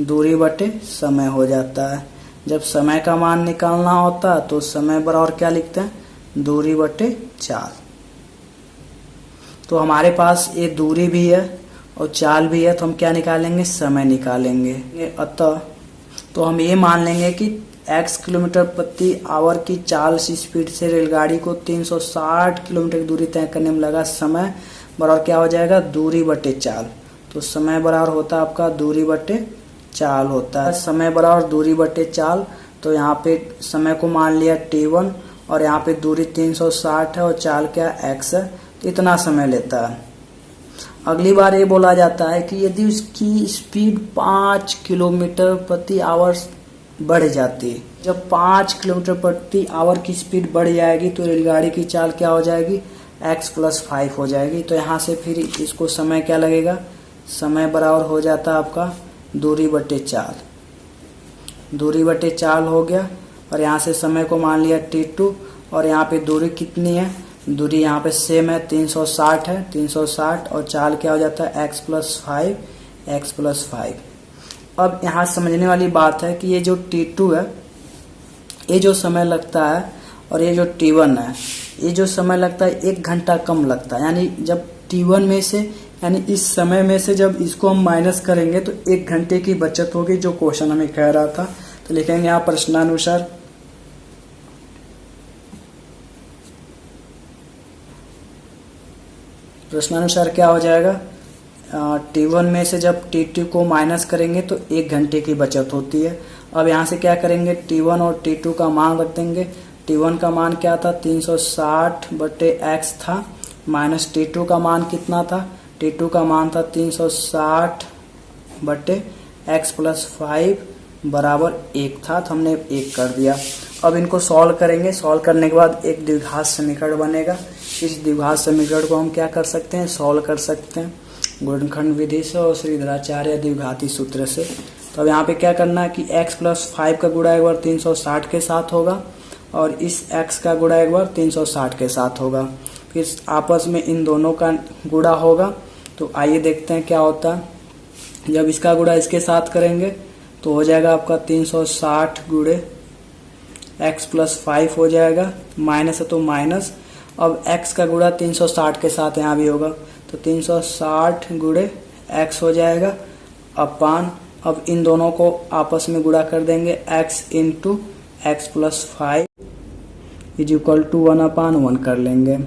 दूरी बटे समय हो जाता है। जब समय का मान निकालना होता है तो समय बराबर क्या लिखते हैं, दूरी बटे चाल। तो हमारे पास ये दूरी भी है और चाल भी है, तो हम क्या निकालेंगे, समय निकालेंगे। अतः तो हम ये मान लेंगे कि x किलोमीटर प्रति आवर की चाल से स्पीड से रेलगाड़ी को 360 किलोमीटर की दूरी तय करने में लगा समय बराबर क्या हो जाएगा, दूरी बटे चाल। तो समय बराबर होता है आपका दूरी बटे चाल होता है। समय बराबर दूरी बटे चाल, तो यहाँ पे समय को मान लिया t1 और यहाँ पे दूरी 360 है और चाल क्या x है, तो इतना समय लेता है। अगली बार ये बोला जाता है कि यदि उसकी स्पीड 5 किलोमीटर प्रति आवर बढ़ जाती है, जब 5 किलोमीटर प्रति आवर की स्पीड बढ़ जाएगी तो रेलगाड़ी की चाल क्या हो जाएगी, x+5 हो जाएगी। तो यहाँ से फिर इसको समय क्या लगेगा, समय बराबर हो जाता है आपका दूरी बटे चाल। दूरी बटे चाल हो गया और यहाँ से समय को मान लिया t2 और यहाँ पे दूरी कितनी है, दूरी यहाँ पे सेम है 360 है, 360 और चाल क्या हो जाता है x+5। अब यहाँ समझने वाली बात है कि ये जो t2 है, ये जो समय लगता है और ये जो t1 है, ये जो समय लगता है 1 घंटा कम लगता है। यानी जब t1 में से, यानी इस समय में से जब इसको हम माइनस करेंगे तो 1 घंटे की बचत होगी, जो क्वेश्चन हमें कह रहा था। तो लिखेंगे यहाँ प्रश्नानुसार क्या हो जाएगा, t1 में से जब t2 को माइनस करेंगे तो 1 घंटे की बचत होती है। अब यहाँ से क्या करेंगे, t1 और t2 का मान रख देंगे। t1 का मान क्या था, 360 बटे x था, माइनस t2 का मान कितना था, t2 का मान था 360 बटे x+5 बराबर 1 था, तो हमने 1 कर दिया। अब इनको सॉल्व करेंगे। सॉल्व करने के बाद एक द्विघात समीकरण बनेगा। इस द्विघात समीकरण को हम क्या कर सकते हैं, सॉल्व कर सकते हैं गुणनखंड विधि से और श्रीधराचार्य द्विघाती सूत्र से। तो अब यहाँ पे क्या करना है कि x+5 का गुणा एक बार 360 के साथ होगा और इस x का गुणा एक बार 360 के साथ होगा, फिर आपस में इन दोनों का गुणा होगा। तो आइए देखते हैं क्या होता है। जब इसका गुणा इसके साथ करेंगे तो हो जाएगा आपका 360 गुणे x+5 हो जाएगा, माइनस है तो माइनस। अब x का गुणा 360 के साथ यहाँ भी होगा, तो 360 गुणे x हो जाएगा अपान, अब इन दोनों को आपस में गुणा कर देंगे, x into x+5 is equal to 1/1 कर लेंगे।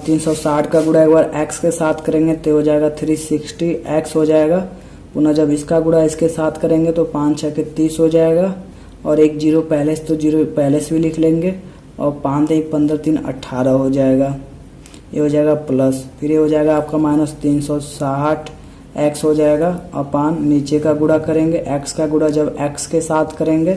360 का गुणा एक बार x के साथ करेंगे तो हो जाएगा 360 x हो जाएगा। पुनः जब इसका गुणा इसके साथ करेंगे तो 5 6 के 30 हो जाएगा और एक जीरो पहले से, तो जीरो पहले से भी लिख लेंगे और 5 1 15 3 18 हो जाएगा। ये हो जाएगा प्लस, फिर ये हो जाएगा आपका माइनस 360 x हो जाएगा अपान, नीचे का गुणा करेंगे, x का गुणा जब x के साथ करेंगे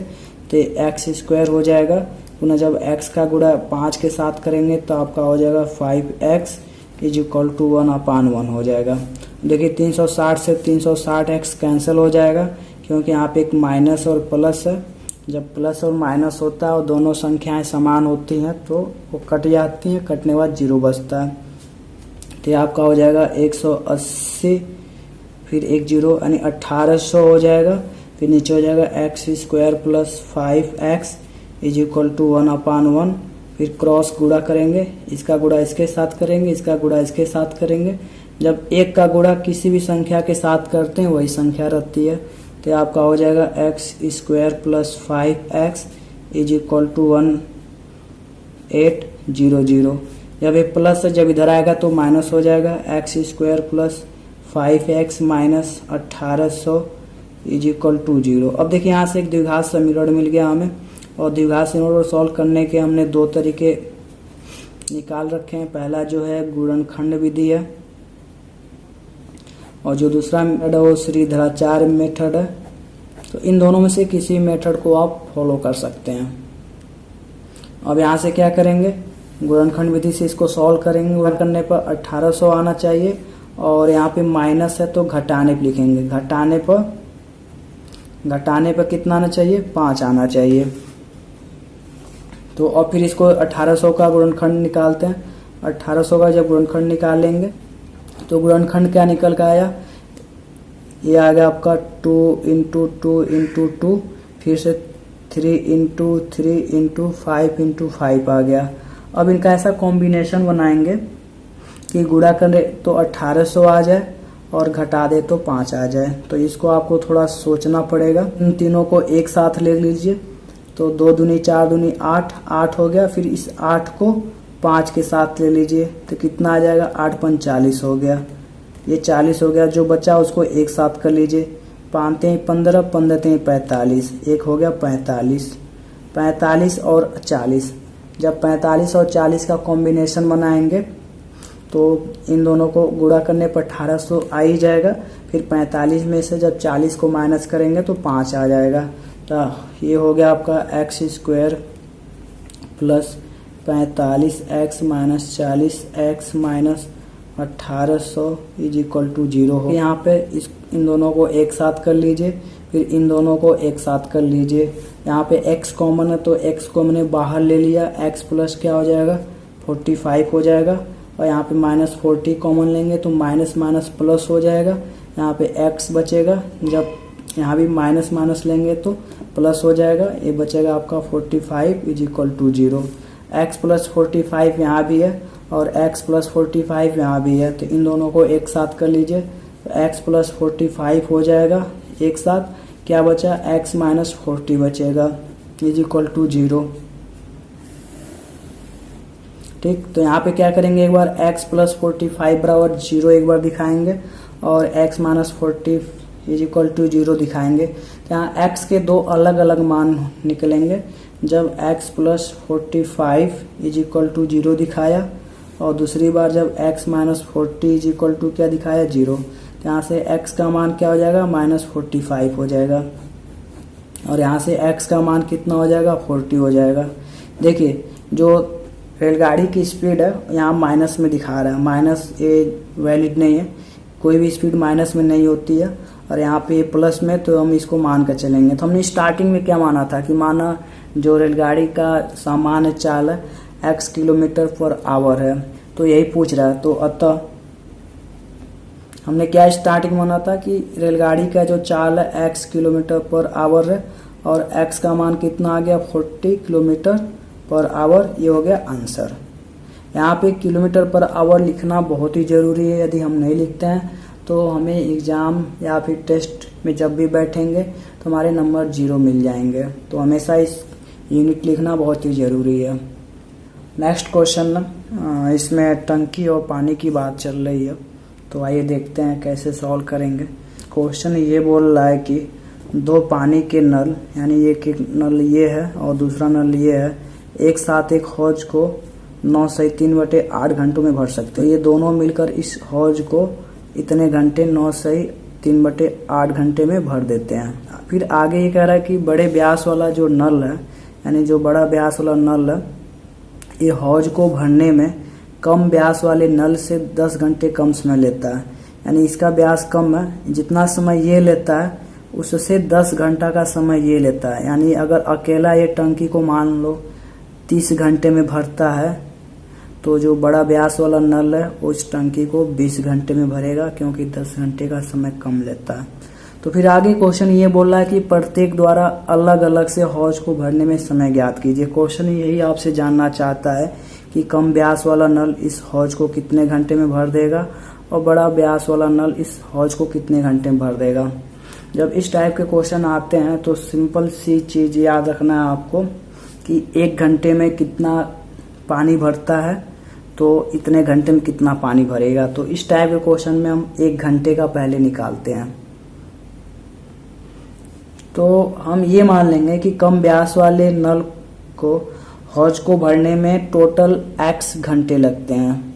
तो x² हो जाएगा। पुनः जब x का गुणा 5 के साथ करेंगे तो आपका हो जाएगा 5x इज इक्वल टू 1/1 हो जाएगा। देखिए 360 से 360x कैंसिल हो जाएगा क्योंकि यहाँ पे एक माइनस और प्लस है। जब प्लस और माइनस होता है और दोनों संख्याएं समान होती हैं तो वो कट जाती हैं, कटने के बाद जीरो बचता है। तो ये आपका हो जाएगा 180 फिर एक जीरो यानी 1800 हो जाएगा। फिर नीचे हो जाएगा x² plus 5x is equal to 1/1। फिर क्रॉस गुणा करेंगे, इसका गुणा इसके साथ करेंगे, इसका गुणा इसके साथ करेंगे। जब एक का गुणा किसी भी संख्या के साथ करते हैं वही संख्या रहती है। तो आपका हो जाएगा x² plus 5x is equal to 1800। जब ये प्लस जब इधर आएगा तो माइनस हो जाएगा, x² plus 5x minus 1800 is equal to 0। अब देखिए यहाँ से एक द्विघात समीकरण मिल गया हमें और द्विघात समीकरण सॉल्व करने के हमने दो तरीके निकाल रखे हैं। पहला जो है गुणनखंड विधि है और जो दूसरा मेथड है वो श्रीधराचार्य मेथड है। तो इन दोनों में से किसी मेथड को आप फॉलो कर सकते हैं। अब यहाँ से क्या करेंगे, गुणनखंड विधि से इसको सॉल्व करेंगे। वर्क करने पर 1800 आना चाहिए और यहाँ पे माइनस है तो घटाने पर लिखेंगे, घटाने पर कितना आना चाहिए, 5 आना चाहिए। तो और फिर इसको 1800 का गुणनखंड निकालते हैं। 1800 का जब गुणनखंड निकालेंगे तो गुणनखंड क्या निकल कर आया, ये आ गया आपका 2 इंटू 2 इंटू 2, फिर से 3 इंटू 3 इंटू 5 इंटू 5 आ गया। अब इनका ऐसा कॉम्बिनेशन बनाएंगे कि गुणा करें तो 1800 आ जाए और घटा दे तो 5 आ जाए। तो इसको आपको थोड़ा सोचना पड़ेगा। इन तीनों को एक साथ ले लीजिए, तो 2 दूनी 4 दूनी 8, 8 हो गया। फिर इस 8 को 5 के साथ ले लीजिए तो कितना आ जाएगा, 8 पंच 40 हो गया। ये 40 हो गया। जो बचा उसको एक साथ कर लीजिए, 5 तेई 15, 15 तेई 45, एक हो गया 45। 45 और 40, जब 45 और 40 का कॉम्बिनेशन बनाएंगे तो इन दोनों को गुणा करने पर 1800 आ ही जाएगा। फिर 45 में से जब 40 को माइनस करेंगे तो 5 आ जाएगा। तो ये हो गया आपका x square plus 45x minus 40x minus 1800 is equal to 0 हो। यहाँ पे इन दोनों को एक साथ कर लीजिए, फिर इन दोनों को एक साथ कर लीजिए। यहाँ पे x कॉमन है तो x को मैंने बाहर ले लिया, x प्लस क्या हो जाएगा 45 हो जाएगा। और यहाँ पे माइनस 40 कॉमन लेंगे तो माइनस माइनस प्लस हो जाएगा। यहाँ पे x बचेगा, जब यहाँ भी माइनस माइनस लेंगे तो प्लस हो जाएगा। ये बचेगा आपका 45 is equal to 0। x plus 45 यहाँ भी है और x प्लस 45 यहाँ भी है, तो इन दोनों को एक साथ कर लीजिए। तो x प्लस 45 हो जाएगा एक साथ। क्या बचा, x माइनस 40 बचेगा इज इक्वल टू 0। ठीक, तो यहाँ पे क्या करेंगे, एक बार x प्लस 45 बराबर 0 एक बार दिखाएंगे और x minus 40 is equal to 0 दिखाएंगे। तो यहाँ x के दो अलग अलग मान निकलेंगे। जब x plus 45 is equal to 0 दिखाया और दूसरी बार जब x minus 40 is equal to क्या दिखाया 0, तो यहाँ से x का मान क्या हो जाएगा माइनस 45 हो जाएगा और यहाँ से x का मान कितना हो जाएगा 40 हो जाएगा। देखिए जो रेलगाड़ी की स्पीड है यहाँ माइनस में दिखा रहा है, माइनस ये वैलिड नहीं है, कोई भी स्पीड माइनस में नहीं होती है। और यहाँ पे प्लस में, तो हम इसको मान कर चलेंगे। तो हमने स्टार्टिंग में क्या माना था कि माना जो रेलगाड़ी का सामान्य चाल है x किलोमीटर पर आवर है, तो यही पूछ रहा है। तो अतः हमने क्या स्टार्टिंग माना था कि रेलगाड़ी का जो चाल है x किलोमीटर पर आवर है और x का मान कितना आ गया 40 किलोमीटर पर आवर। ये हो गया आंसर। यहाँ पे किलोमीटर पर आवर लिखना बहुत ही ज़रूरी है। यदि हम नहीं लिखते हैं तो हमें एग्ज़ाम या फिर टेस्ट में जब भी बैठेंगे तो हमारे नंबर 0 मिल जाएंगे। तो हमेशा इस यूनिट लिखना बहुत ही ज़रूरी है। नेक्स्ट क्वेश्चन, इसमें टंकी और पानी की बात चल रही है, तो आइए देखते हैं कैसे सॉल्व करेंगे। क्वेश्चन ये बोल रहा है कि दो पानी के नल, यानी एक नल ये है और दूसरा नल ये है, एक साथ एक हौज को 9 से 3/8 घंटों में भर सकते हैं। ये दोनों मिलकर इस हौज को इतने घंटे 9 से 3/8 घंटे में भर देते हैं। फिर आगे ये कह रहा है कि बड़े व्यास वाला जो नल है, यानी जो बड़ा व्यास वाला नल है, ये हौज को भरने में कम व्यास वाले नल से 10 घंटे कम समय लेता है। यानी इसका व्यास कम है, जितना समय ये लेता है उससे 10 घंटा का समय ये लेता है। यानी अगर अकेला ये टंकी को मान लो 30 घंटे में भरता है, तो जो बड़ा व्यास वाला नल है उस टंकी को 20 घंटे में भरेगा, क्योंकि 10 घंटे का समय कम लेता है। तो फिर आगे क्वेश्चन ये बोल रहा है कि प्रत्येक द्वारा अलग अलग से हौज को भरने में समय ज्ञात कीजिए। क्वेश्चन यही आपसे जानना चाहता है कि कम व्यास वाला नल इस हौज को कितने घंटे में भर देगा और बड़ा व्यास वाला नल इस हौज को कितने घंटे में भर देगा। जब इस टाइप के क्वेश्चन आते हैं तो सिंपल सी चीज़ याद रखना है आपको कि 1 घंटे में कितना पानी भरता है तो इतने घंटे में कितना पानी भरेगा। तो इस टाइप के क्वेश्चन में हम 1 घंटे का पहले निकालते हैं। तो हम ये मान लेंगे कि कम व्यास वाले नल को हौज को भरने में टोटल x घंटे लगते हैं,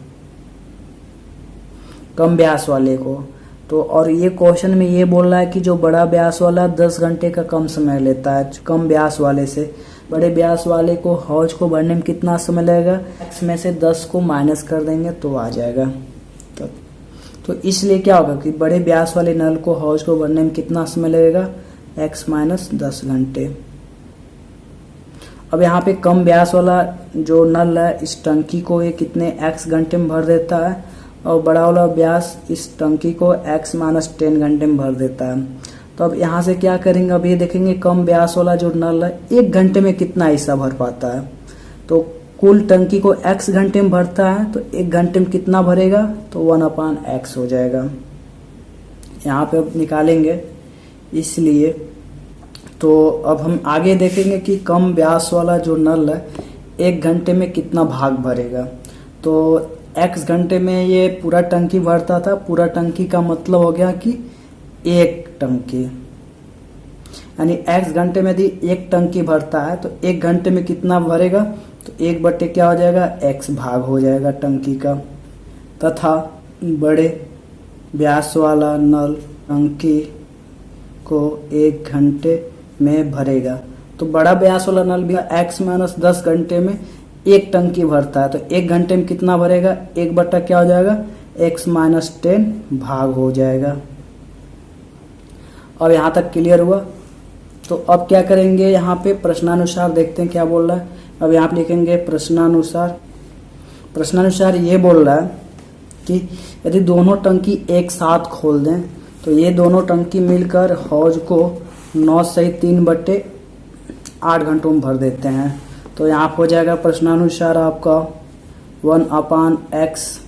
कम व्यास वाले को। तो और ये क्वेश्चन में ये बोल रहा है कि जो बड़ा व्यास वाला 10 घंटे का कम समय लेता है कम व्यास वाले से। बड़े व्यास वाले को हौज को भरने में कितना समय लगेगा, x में से 10 को माइनस कर देंगे तो आ जाएगा। तो इसलिए क्या होगा कि बड़े व्यास वाले नल को हौज को भरने में कितना समय लगेगा, x माइनस 10 घंटे। अब यहाँ पे कम व्यास वाला जो नल है इस टंकी को ये कितने x घंटे में भर देता है और बड़ा वाला व्यास इस टंकी को x माइनस 10 घंटे में भर देता है। तो अब यहाँ से क्या करेंगे, अब ये देखेंगे कम व्यास वाला जो नल है 1 घंटे में कितना हिस्सा भर पाता है। तो कुल टंकी को x घंटे में भरता है तो 1 घंटे में कितना भरेगा, तो 1/x हो जाएगा। यहाँ पे अब निकालेंगे, इसलिए तो अब हम आगे देखेंगे कि कम व्यास वाला जो नल है 1 घंटे में कितना भाग भरेगा। तो x घंटे में ये पूरा टंकी भरता था, पूरा टंकी का मतलब हो गया कि 1 टंकी, यानी x घंटे में यदि 1 टंकी भरता है तो 1 घंटे में कितना भरेगा, तो 1 बटे क्या हो जाएगा, x भाग हो जाएगा टंकी का। तथा बड़े व्यास वाला नल टंकी को 1 घंटे में भरेगा। तो बड़ा व्यास वाला नल भी x माइनस 10 घंटे में 1 टंकी भरता है, तो 1 घंटे में कितना भरेगा, 1 बटा क्या हो जाएगा, x माइनस 10 भाग हो जाएगा। अब यहाँ तक क्लियर हुआ। तो अब क्या करेंगे, यहाँ पे प्रश्नानुसार देखते हैं क्या बोल रहा है। अब यहाँ पे लिखेंगे प्रश्नानुसार। प्रश्नानुसार ये बोल रहा है कि यदि दोनों टंकी एक साथ खोल दें तो ये दोनों टंकी मिलकर हौज को 9 सही 3/8 घंटों में भर देते हैं। तो यहाँ हो जाएगा प्रश्नानुसार आपका 1/x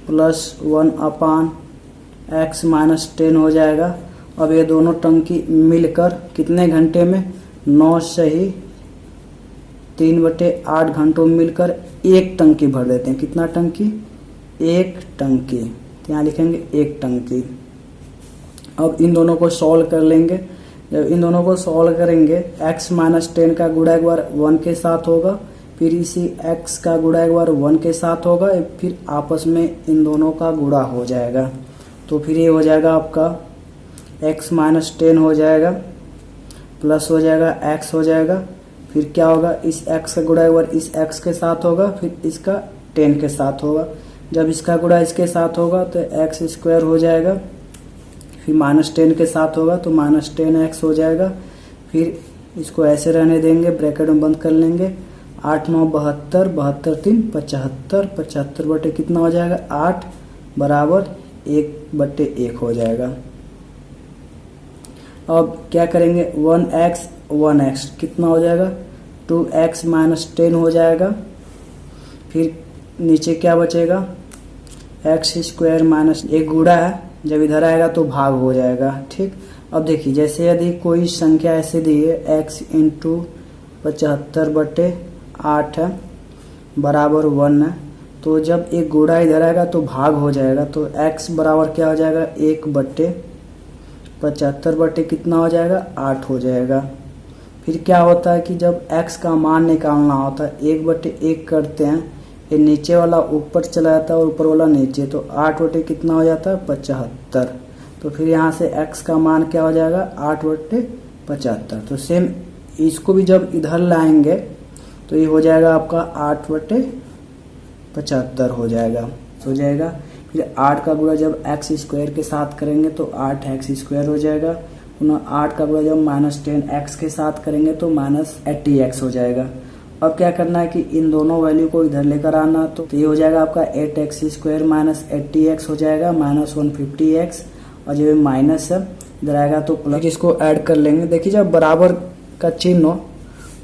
प्लस 1/x माइनस 10 हो जाएगा। अब ये दोनों टंकी मिलकर कितने घंटे में, 9 सही 3/8 घंटों में मिलकर 1 टंकी भर देते हैं। कितना टंकी, 1 टंकी। तो यहाँ लिखेंगे 1 टंकी। अब इन दोनों को सॉल्व कर लेंगे। जब इन दोनों को सॉल्व करेंगे, x माइनस 10 का गुणा एक बार 1 के साथ होगा, फिर इसी x का गुणा एक बार 1 के साथ होगा, फिर आपस में इन दोनों का गुणा हो जाएगा। तो फिर ये हो जाएगा आपका x माइनस 10 हो जाएगा, प्लस हो जाएगा x हो जाएगा, फिर क्या होगा, इस x का गुणा एक बार इस x के साथ होगा, फिर इसका 10 के साथ होगा। जब इसका गुणा इसके साथ होगा तो x स्क्वायर हो जाएगा, फिर माइनस 10 के साथ होगा तो माइनस 10x हो जाएगा। फिर इसको ऐसे रहने देंगे, ब्रैकेट में बंद कर लेंगे। 8 9 72, 72 3 75, 75 बटे कितना हो जाएगा, 8 बराबर 1/1 हो जाएगा। अब क्या करेंगे, 1x कितना हो जाएगा, 2x माइनस 10 हो जाएगा। फिर नीचे क्या बचेगा, x स्क्वायर माइनस 1 गुणा है, जब इधर आएगा तो भाग हो जाएगा। ठीक, अब देखिए जैसे यदि कोई संख्या ऐसे दी है x इंटू 75/8 है बराबर 1 है, तो जब एक गुणा इधर आएगा तो भाग हो जाएगा। तो x बराबर क्या हो जाएगा, 1/75 बटे कितना हो जाएगा, 8 हो जाएगा। फिर क्या होता है कि जब x का मान निकालना होता है 1/1 करते हैं, ये नीचे वाला ऊपर चला जाता है और ऊपर वाला नीचे, तो 8 बटे कितना हो जाता है, 75। तो फिर यहाँ से x का मान क्या हो जाएगा, 8/75। तो सेम इसको भी जब इधर लाएंगे तो ये हो जाएगा आपका 8/75 हो जाएगा। फिर 8 का गुणा जब x स्क्वायर के साथ करेंगे तो 8x स्क्वायर हो जाएगा। पुनः 8 का गुणा जब माइनस 10x के साथ करेंगे तो माइनस 80x हो जाएगा। अब क्या करना है कि इन दोनों वैल्यू को इधर लेकर आना, तो ये हो जाएगा आपका 8x स्क्वायर माइनस 80x हो जाएगा, माइनस 150x, और जब माइनस है इधर आएगा तो प्लस, इसको ऐड कर लेंगे। देखिए जब बराबर का चिन्ह हो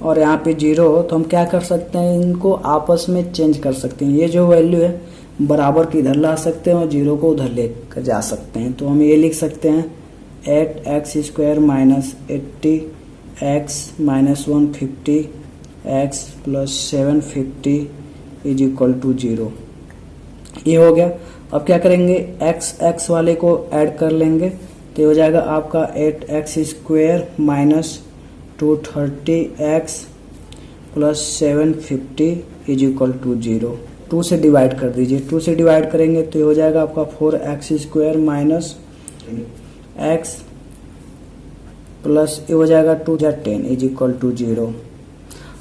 और यहाँ पे 0 हो तो हम क्या कर सकते हैं, इनको आपस में चेंज कर सकते हैं। ये जो वैल्यू है बराबर की इधर ला सकते हैं और 0 को उधर लेकर जा सकते हैं। तो हम ये लिख सकते हैं 8x square minus 80x minus 150x plus 750 is equal to 0। ये हो गया। अब क्या करेंगे, x वाले को ऐड कर लेंगे, तो हो जाएगा आपका 8x square minus 230x plus 750 is equal to 0। 2 से डिवाइड कर दीजिए, 2 से डिवाइड करेंगे तो ये हो जाएगा आपका 4x square minus x plus ये हो जाएगा 2 या 10 इज इक्वल टू 0।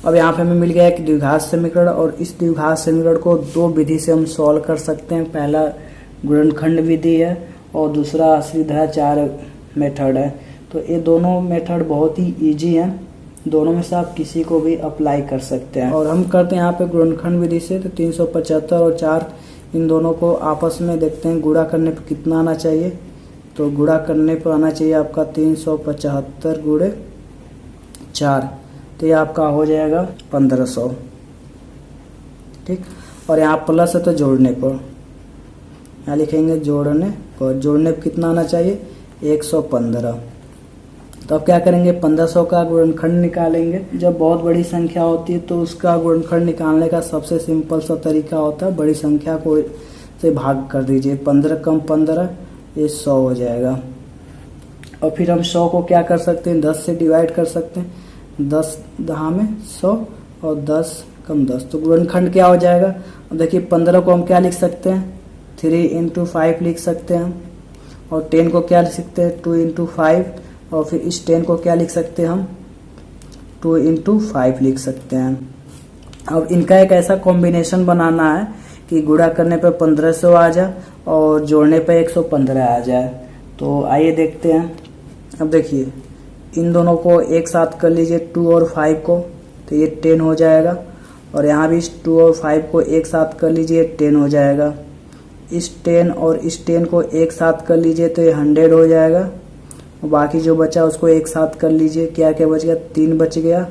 अब यहाँ पे हमें मिल गया एक द्विघात समीकरण, और इस द्विघात समीकरण को 2 विधि से हम सॉल्व कर सकते हैं। पहला गुणनखंड विधि है और दूसरा आश्रिताचार्य मेथड है। तो ये दोनों मेथड बहुत ही इजी हैं, दोनों में से आप किसी को भी अप्लाई कर सकते हैं। और हम करते हैं यहाँ पे गुणनखंड विधि से, तो 375 और 4 इन दोनों को आपस में देखते हैं गुणा करने पर कितना आना चाहिए। तो गुणा करने पर आना चाहिए आपका 375 गुणे 4, तो ये आपका हो जाएगा 1500। ठीक, और यहाँ प्लस है तो जोड़ने पर, यहाँ लिखेंगे जोड़ने पर कितना आना चाहिए 115। तो अब क्या करेंगे 1500 का गुणनखंड निकालेंगे। जब बहुत बड़ी संख्या होती है तो उसका गुणनखंड निकालने का सबसे सिंपल सा तरीका होता है बड़ी संख्या को से भाग कर दीजिए। 15 कम 15 ये 100 हो जाएगा। और फिर हम 100 को क्या कर सकते हैं 10 से डिवाइड कर सकते हैं। 10 दहा में 100 और 10 कम 10, तो गुणनखंड क्या हो जाएगा। अब देखिए 15 को हम क्या लिख सकते हैं 3 × 5 लिख सकते हैं, और 10 को क्या लिख सकते हैं 2 × 5, और फिर इस 10 को क्या लिख सकते हैं हम 2 × 5 लिख सकते हैं। अब इनका एक ऐसा कॉम्बिनेशन बनाना है कि गुणा करने पर 1500 आ जाए और जोड़ने पर 115 आ जाए। तो आइए देखते हैं। अब देखिए इन दोनों को एक साथ कर लीजिए 2 और 5 को, तो ये 10 हो जाएगा। और यहाँ भी 2 और 5 को एक साथ कर लीजिए 10 हो जाएगा। इस 10 और इस 10 को एक साथ कर लीजिए तो ये 100 हो जाएगा। बाकी जो बचा उसको एक साथ कर लीजिए, क्या क्या बच गया 3 बच गया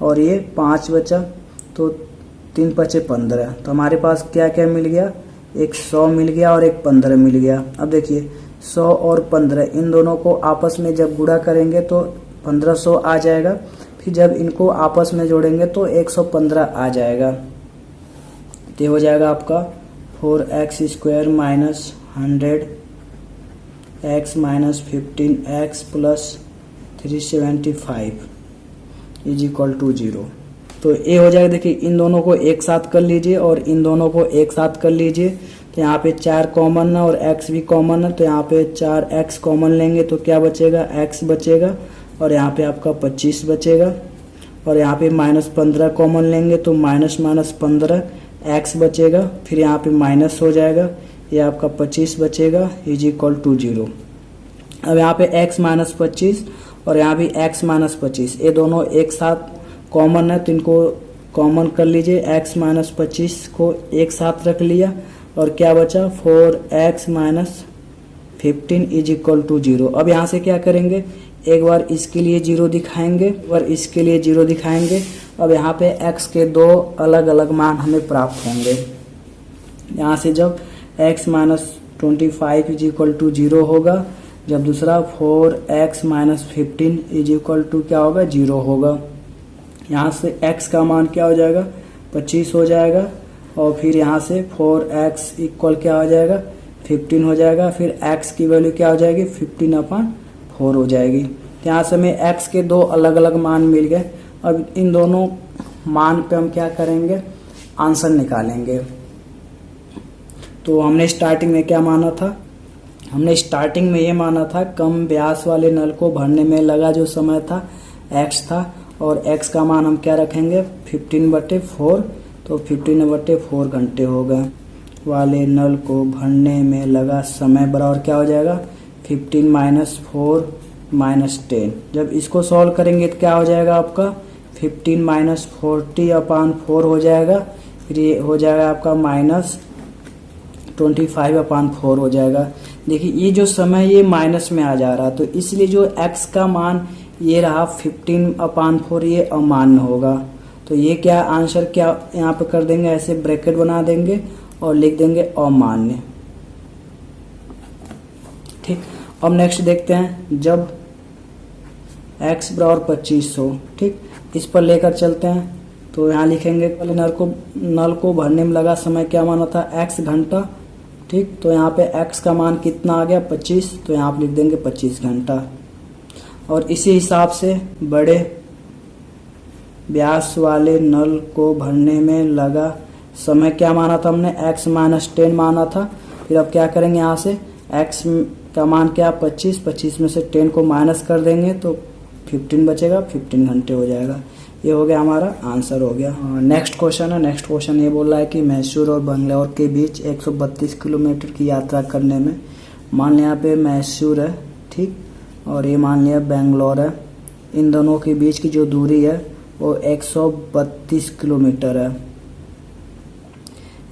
और ये 5 बचा, तो 3 बचे 15। तो हमारे पास क्या क्या मिल गया, एक 100 मिल गया और एक 15 मिल गया। अब देखिए 100 और 15 इन दोनों को आपस में जब गुणा करेंगे तो 1500 आ जाएगा। फिर जब इनको आपस में जोड़ेंगे तो 115 आ जाएगा। तो ये हो जाएगा आपका 4x² - 100 x - 15x + 375 = 0। तो ये हो जाएगा। देखिए इन दोनों को एक साथ कर लीजिए और इन दोनों को एक साथ कर लीजिए। तो यहाँ पे 4 कॉमन है और x भी कॉमन है, तो यहाँ पे 4x कॉमन लेंगे तो क्या बचेगा x बचेगा, और यहाँ पे आपका 25 बचेगा। और यहाँ पे -15 कॉमन लेंगे तो -15 x बचेगा। फिर यहाँ पे माइनस हो जाएगा, ये आपका 25 बचेगा = 0। अब यहाँ पे x - 25 और यहाँ भी x - 25 ये दोनों एक साथ कॉमन है, तो इनको कॉमन कर लीजिए। x - 25 को एक साथ रख लिया और क्या बचा 4x - 15 = 0। अब यहाँ से क्या करेंगे, एक बार इसके लिए 0 दिखाएंगे, एक बार इसके लिए 0 दिखाएंगे। अब यहाँ पे x के दो अलग अलग मान हमें प्राप्त होंगे। यहाँ से जब x - 25 = 0 होगा, जब दूसरा 4x - 15 = क्या होगा 0 होगा। यहाँ से x का मान क्या हो जाएगा 25 हो जाएगा, और फिर यहाँ से 4x = क्या हो जाएगा 15 हो जाएगा। फिर x की वैल्यू क्या हो जाएगी 15/4 हो जाएगी। तो यहाँ से हमें x के दो अलग अलग मान मिल गए। अब इन दोनों मान पे हम क्या करेंगे आंसर निकालेंगे। तो हमने स्टार्टिंग में क्या माना था, हमने स्टार्टिंग में ये माना था कम व्यास वाले नल को भरने में लगा जो समय था x था, और x का मान हम क्या रखेंगे 15/4, तो 15/4 घंटे होगा। वाले नल को भरने में लगा समय बराबर क्या हो जाएगा 15 - 4 - 10। जब इसको सॉल्व करेंगे तो क्या हो जाएगा आपका 15 - 40/4 हो जाएगा। फिर ये हो जाएगा आपका -25/4 हो जाएगा। देखिए ये जो समय ये माइनस में आ जा रहा, तो इसलिए जो x का मान ये रहा 15/4 ये अमान्य होगा। तो ये क्या आंसर क्या यहाँ पे कर देंगे, ऐसे ब्रैकेट बना देंगे और लिख देंगे अमान्य। ठीक, अब नेक्स्ट देखते हैं जब x = 25 हो। ठीक, इस पर लेकर चलते हैं। तो यहाँ लिखेंगे पहले नल को भरने में लगा समय क्या माना था x घंटा। ठीक, तो यहाँ पे x का मान कितना आ गया 25, तो यहाँ पे लिख देंगे 25 घंटा। और इसी हिसाब से बड़े व्यास वाले नल को भरने में लगा समय क्या माना था हमने x - 10 माना था। फिर अब क्या करेंगे यहाँ से x का मान क्या 25 में से 10 को माइनस कर देंगे तो 15 बचेगा, 15 घंटे हो जाएगा। ये हो गया हमारा आंसर हो गया। नेक्स्ट क्वेश्चन है। नेक्स्ट क्वेश्चन ये बोल रहा है कि मैसूर और बंगलौर के बीच 132 किलोमीटर की यात्रा करने में, मान लिया यहाँ पे मैसूर है ठीक, और ये मान लिया बेंगलोर है, इन दोनों के बीच की जो दूरी है वो 132 किलोमीटर है।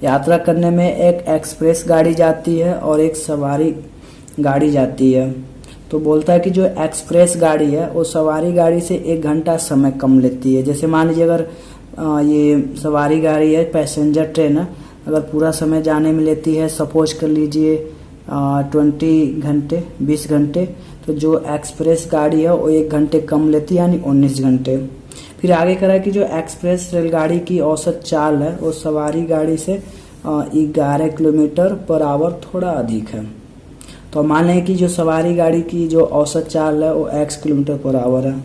यात्रा करने में एक एक्सप्रेस गाड़ी जाती है और एक सवारी गाड़ी जाती है। तो बोलता है कि जो एक्सप्रेस गाड़ी है वो सवारी गाड़ी से 1 घंटा समय कम लेती है। जैसे मान लीजिए अगर ये सवारी गाड़ी है, पैसेंजर ट्रेन है, अगर पूरा समय जाने में लेती है सपोज कर लीजिए 20 घंटे, तो जो एक्सप्रेस गाड़ी है वो 1 घंटे कम लेती है, यानी 19 घंटे। फिर आगे करा कि जो एक्सप्रेस रेलगाड़ी की औसत चाल है वो सवारी गाड़ी से 11 किलोमीटर पर आवर थोड़ा अधिक है। तो मान लें कि जो सवारी गाड़ी की जो औसत चाल है वो x किलोमीटर पर आवर है।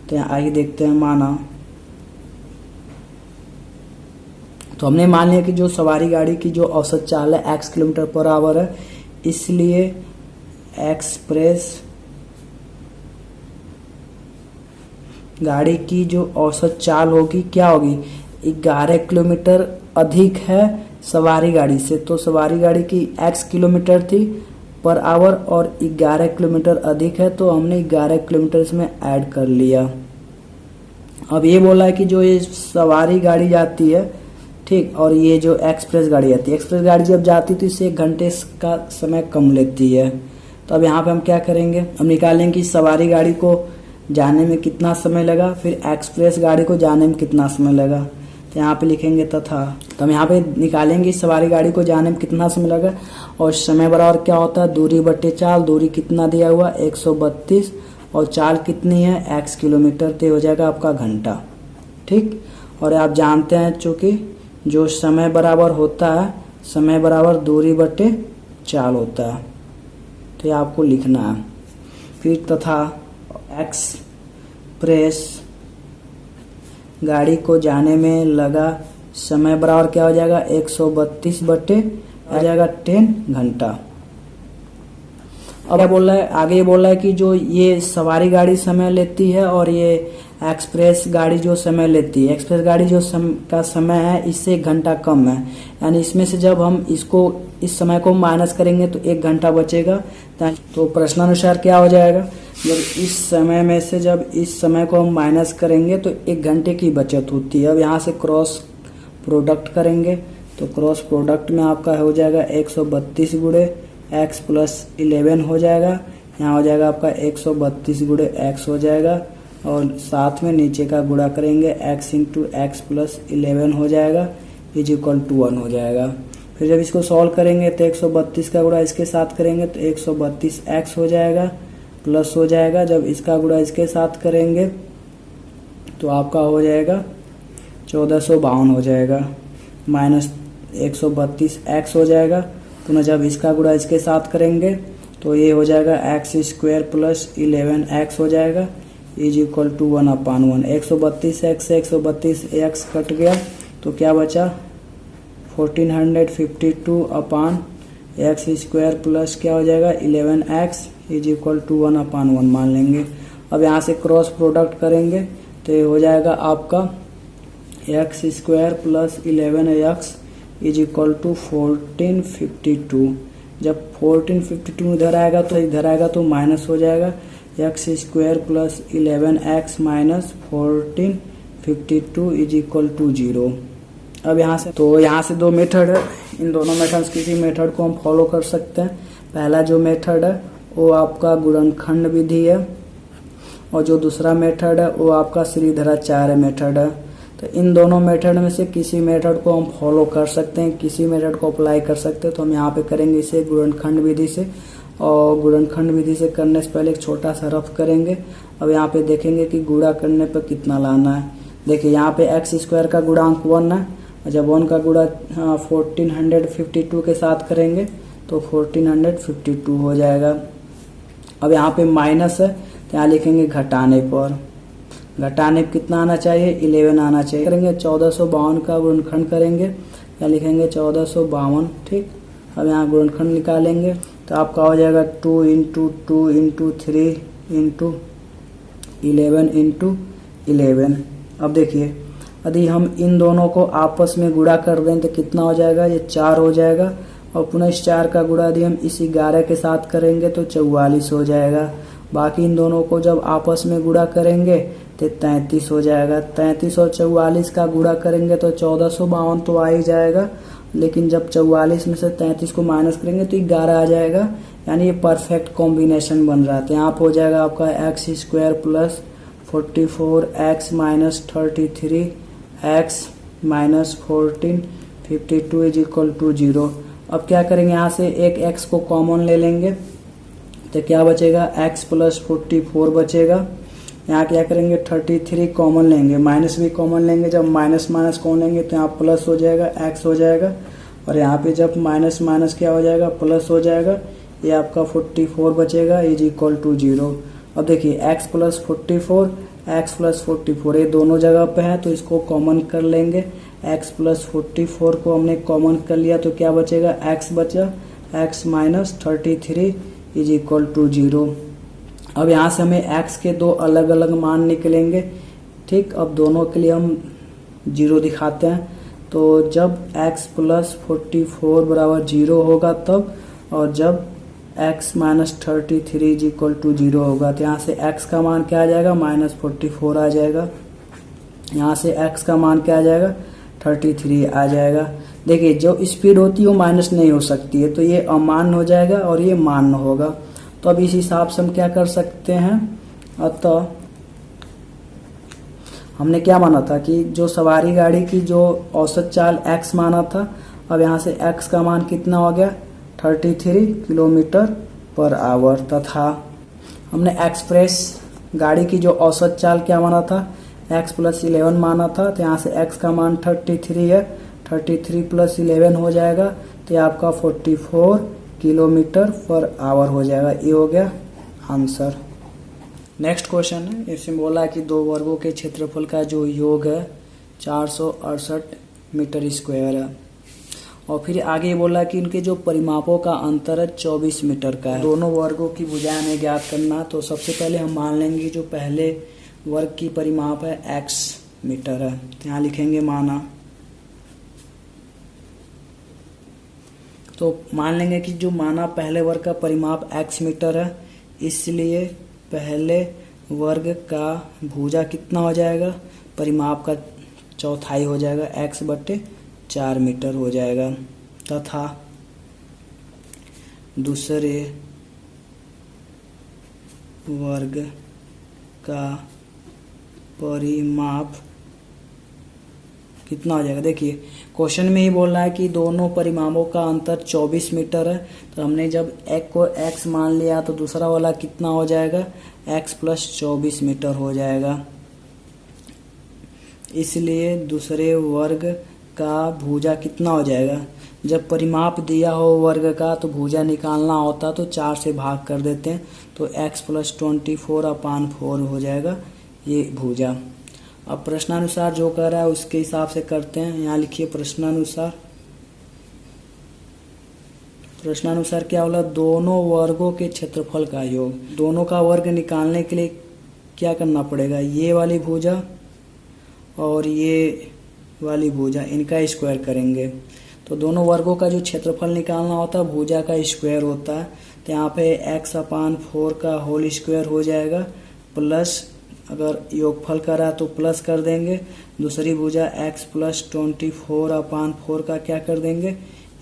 तो यहाँ आगे देखते हैं, माना तो हमने मान लिया कि जो सवारी गाड़ी की जो औसत चाल है x किलोमीटर पर आवर है, इसलिए एक्सप्रेस गाड़ी की जो औसत चाल होगी क्या होगी, 11 किलोमीटर अधिक है सवारी गाड़ी से। तो सवारी गाड़ी की x किलोमीटर थी पर आवर और 11 किलोमीटर अधिक है, तो हमने 11 किलोमीटर इसमें ऐड कर लिया। अब ये बोला है कि जो ये सवारी गाड़ी जाती है, ठीक, और ये जो एक्सप्रेस गाड़ी आती है, एक्सप्रेस गाड़ी जब जाती है तो इससे 1 घंटे का समय कम लेती है। तो अब यहाँ पे हम क्या करेंगे, हम निकालेंगे कि सवारी गाड़ी को जाने में कितना समय लगा, फिर एक्सप्रेस गाड़ी को जाने में कितना समय लगा। तो यहाँ पे लिखेंगे तथा, तो हम यहाँ पे निकालेंगे सवारी गाड़ी को जाने में कितना समय लगा, और समय बराबर क्या होता है, दूरी बटे चाल। दूरी कितना दिया हुआ 132 और चाल कितनी है x किलोमीटर, तो हो जाएगा आपका घंटा। ठीक, और आप जानते हैं चूंकि जो समय बराबर होता है, समय बराबर दूरी बटे चाल होता है, तो ये आपको लिखना है। फिर तथा एक्सप्रेस गाड़ी को जाने में लगा समय बराबर क्या हो जाएगा, 132 बटे आ जाएगा 10 घंटा। अब बोल रहा है, आगे बोल रहा है कि जो ये सवारी गाड़ी समय लेती है और ये एक्सप्रेस गाड़ी जो समय लेती है, एक्सप्रेस गाड़ी जो का समय है इससे 1 घंटा कम है, यानी इसमें से जब हम इस समय को माइनस करेंगे तो 1 घंटा बचेगा। तो प्रश्नानुसार क्या हो जाएगा, जब इस समय में से जब इस समय को हम माइनस करेंगे तो 1 घंटे की बचत होती है। अब यहाँ से क्रॉस प्रोडक्ट करेंगे, तो क्रॉस प्रोडक्ट में आपका हो जाएगा 132 गुणे x प्लस 11 हो जाएगा। यहाँ हो जाएगा आपका 132 गुणे x हो जाएगा, और साथ में नीचे का गुणा करेंगे x इंटू एक्स प्लस 11 हो जाएगा, इज इक्वल टू 1 हो जाएगा। फिर जब इसको सॉल्व करेंगे तो 132 का गुणा इसके साथ करेंगे तो 132x हो जाएगा, प्लस हो जाएगा। जब इसका गुणा इसके साथ करेंगे तो आपका हो जाएगा 1452 हो जाएगा, माइनस 132x हो जाएगा। पुनः जब इसका गुणा इसके साथ करेंगे तो ये हो जाएगा एक्स स्क्वायर प्लस 11x हो जाएगा, इज इक्वल टू 1/1। 132x से 132x कट गया तो क्या बचा, 1452 अपान एक्स स्क्वायर प्लस क्या हो जाएगा 11x इज इक्वल टू 1/1 मान लेंगे। अब यहाँ से क्रॉस प्रोडक्ट करेंगे तो ये हो जाएगा आपका x square plus 11x is equal to 1452। जब 1452 इधर आएगा तो माइनस हो जाएगा, x square plus 11x minus 1452 is equal to 0। अब यहाँ से दो मेथड है, इन दोनों मेथड किसी मेथड को हम फॉलो कर सकते हैं। पहला जो मेथड है वो आपका गुणनखंड विधि है, और जो दूसरा मेथड है वो आपका श्रीधराचार्य मेथड है। तो इन दोनों मेथड में से किसी मेथड को हम फॉलो कर सकते हैं, किसी मेथड को अप्लाई कर सकते हैं। तो हम यहाँ पे करेंगे इसे गुणनखंड विधि से, और गुणनखंड विधि से करने से पहले एक छोटा सा रफ करेंगे। अब यहाँ पे देखेंगे कि गुणा करने पर कितना लाना है। देखिए यहाँ पे एक्स स्क्वायर का गुणांक 1 है, और जब 1 का गुणा 1452 के साथ करेंगे तो 1452 हो जाएगा। अब यहाँ पे माइनस है तो यहाँ लिखेंगे घटाने पर कितना आना चाहिए, 11 आना चाहिए। करेंगे 1452 का गुणनखंड करेंगे, या लिखेंगे 1452। ठीक, अब यहाँ गुणनखंड निकालेंगे तो आपका हो जाएगा 2 इंटू 2 इंटू 3 इंटू 11 इंटू 11। अब देखिए यदि हम इन दोनों को आपस में गुणा कर दें तो कितना हो जाएगा, ये 4 हो जाएगा, और पुनः इस 4 का गुणा यदि हम इस 11 के साथ करेंगे तो 44 हो जाएगा। बाकी इन दोनों को जब आपस में गुणा करेंगे तो 33 हो जाएगा। 33 और 44 का गुणा करेंगे तो 1452 तो आ ही जाएगा, लेकिन जब 44 में से 33 को माइनस करेंगे तो 11 आ जाएगा, यानी ये परफेक्ट कॉम्बिनेशन बन रहा है। तो यहाँ पर हो जाएगा आपका x square plus 44 x minus 33 x minus 14 52 is equal to 0। अब क्या करेंगे, यहाँ से एक x को कॉमन ले लेंगे तो क्या बचेगा, x प्लस 44 बचेगा। यहाँ क्या करेंगे 33 कॉमन लेंगे, माइनस भी कॉमन लेंगे, जब माइनस माइनस कॉमन लेंगे तो यहाँ प्लस हो जाएगा, x हो जाएगा, और यहाँ पे जब माइनस माइनस क्या हो जाएगा, प्लस हो जाएगा, ये आपका 44 बचेगा इज इक्वल टू 0। अब देखिए x प्लस 44 x प्लस 44 ये दोनों जगह पे है तो इसको कॉमन कर लेंगे। x प्लस 44 को हमने कॉमन कर लिया तो क्या बचेगा, x बचा, x minus 33 is equal to 0। अब यहाँ से हमें x के दो अलग अलग मान निकलेंगे, ठीक। अब दोनों के लिए हम 0 दिखाते हैं, तो जब x प्लस 44 बराबर 0 होगा तब, और जब x minus 33 is equal to 0 होगा, तो यहाँ से x का मान क्या आ जाएगा, माइनस 44 आ जाएगा। यहाँ से x का मान क्या आ जाएगा, 33 आ जाएगा। देखिए जो स्पीड होती है वो माइनस नहीं हो सकती है, तो ये अमान्य हो जाएगा और ये मान्य होगा। तो अब इस हिसाब से हम क्या कर सकते हैं, अतः हमने क्या माना था कि जो सवारी गाड़ी की जो औसत चाल x माना था, अब यहाँ से x का मान कितना हो गया, 33 किलोमीटर पर आवर, तथा हमने एक्सप्रेस गाड़ी की जो औसत चाल क्या माना था, x प्लस 11 माना था, तो यहाँ से x का मान 33 है, 33 प्लस 11 हो जाएगा, तो ये आपका 44 किलोमीटर पर आवर हो जाएगा। ये हो गया आंसर। नेक्स्ट क्वेश्चन है, इसमें बोला है कि दो वर्गों के क्षेत्रफल का जो योग है 468 मीटर स्क्वायर है, और फिर आगे बोला कि इनके जो परिमापों का अंतर है 24 मीटर का है। दोनों वर्गों की भुजाएं हमें ज्ञात करना। तो सबसे पहले हम मान लेंगे जो पहले वर्ग की परिमाप है x मीटर है, तो यहाँ लिखेंगे माना। तो मान लेंगे कि जो माना पहले वर्ग का परिमाप x मीटर है, इसलिए पहले वर्ग का भुजा कितना हो जाएगा, परिमाप का चौथाई हो जाएगा, x बटे 4 मीटर हो जाएगा, तथा दूसरे वर्ग का परिमाप कितना हो जाएगा। देखिए क्वेश्चन में ही बोल रहा है कि दोनों परिमापों का अंतर 24 मीटर है, तो हमने जब एक को x मान लिया तो दूसरा वाला कितना हो जाएगा, x प्लस 24 मीटर हो जाएगा। इसलिए दूसरे वर्ग का भुजा कितना हो जाएगा, जब परिमाप दिया हो वर्ग का तो भुजा निकालना होता तो 4 से भाग कर देते हैं, तो x प्लस 24/4 हो जाएगा ये भुजा। अब प्रश्नानुसार जो कर रहा है उसके हिसाब से करते हैं। यहाँ लिखिए प्रश्नानुसार। प्रश्नानुसार क्या बोला, दोनों वर्गों के क्षेत्रफल का योग। दोनों का वर्ग निकालने के लिए क्या करना पड़ेगा, ये वाली भुजा और ये वाली भुजा, इनका स्क्वायर करेंगे। तो दोनों वर्गों का जो क्षेत्रफल निकालना होता है भुजा का स्क्वायर होता है, तो यहाँ पे x/4 का होल स्क्वायर हो जाएगा, प्लस अगर योगफल करा तो प्लस कर देंगे, दूसरी भुजा x प्लस 24/4 का क्या कर देंगे,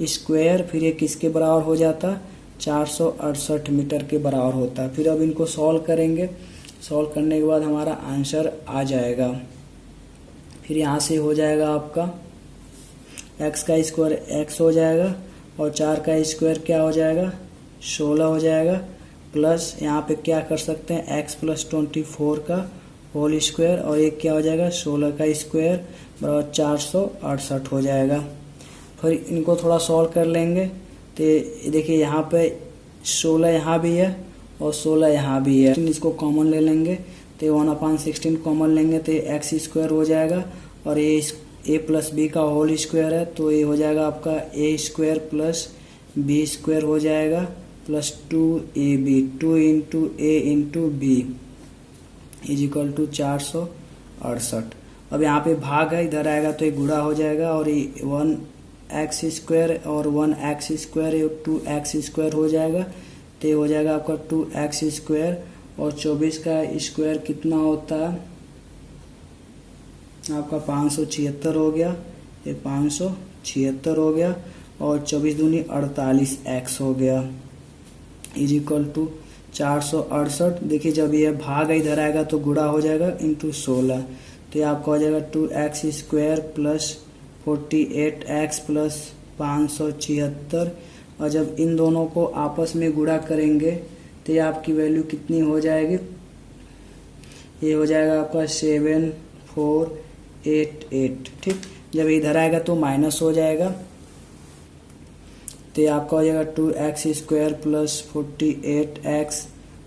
स्क्वायर, फिर ये किसके बराबर हो जाता, 468 मीटर के बराबर होता है। फिर अब इनको सॉल्व करेंगे, सॉल्व करने के बाद हमारा आंसर आ जाएगा। फिर यहाँ से हो जाएगा आपका x का स्क्वायर x हो जाएगा, और 4 का स्क्वायर क्या हो जाएगा, 16 हो जाएगा, प्लस यहाँ पे क्या कर सकते हैं x प्लस 24 का होल स्क्वायर, और एक क्या हो जाएगा 16 का स्क्वायर बराबर 468 हो जाएगा। फिर इनको थोड़ा सॉल्व कर लेंगे, तो देखिए यहाँ पे 16 यहाँ भी है और 16 यहाँ भी है, इसको कॉमन ले लेंगे, तो 1/16 कॉमन लेंगे तो x स्क्वायर हो जाएगा, और ये a प्लस बी का होल स्क्वायर है, तो ये हो जाएगा आपका a square plus b square हो जाएगा, plus 2ab, 2 into a into b is equal to 468। अब यहाँ पे भाग है, इधर आएगा तो ये गुणा हो जाएगा, और ये 1x स्क्वायर और 1x स्क्वायर 2x स्क्वायर हो जाएगा, तो ये हो जाएगा आपका 2x स्क्वायर, और 24 का स्क्वायर कितना होता है आपका 576 हो गया, ये 576 हो गया, और 24 दूनी 48 x हो गया इज इक्वल टू 468। देखिए जब ये भाग इधर आएगा तो गुणा हो जाएगा इंटू 16, तो ये आपका हो जाएगा 2x² प्लस 48x प्लस 576। और जब इन दोनों को आपस में गुणा करेंगे तो ये आपकी वैल्यू कितनी हो जाएगी, ये हो जाएगा आपका 7488। ठीक, जब इधर आएगा तो माइनस हो जाएगा, तो ये आपका हो जाएगा 2x² plus 48x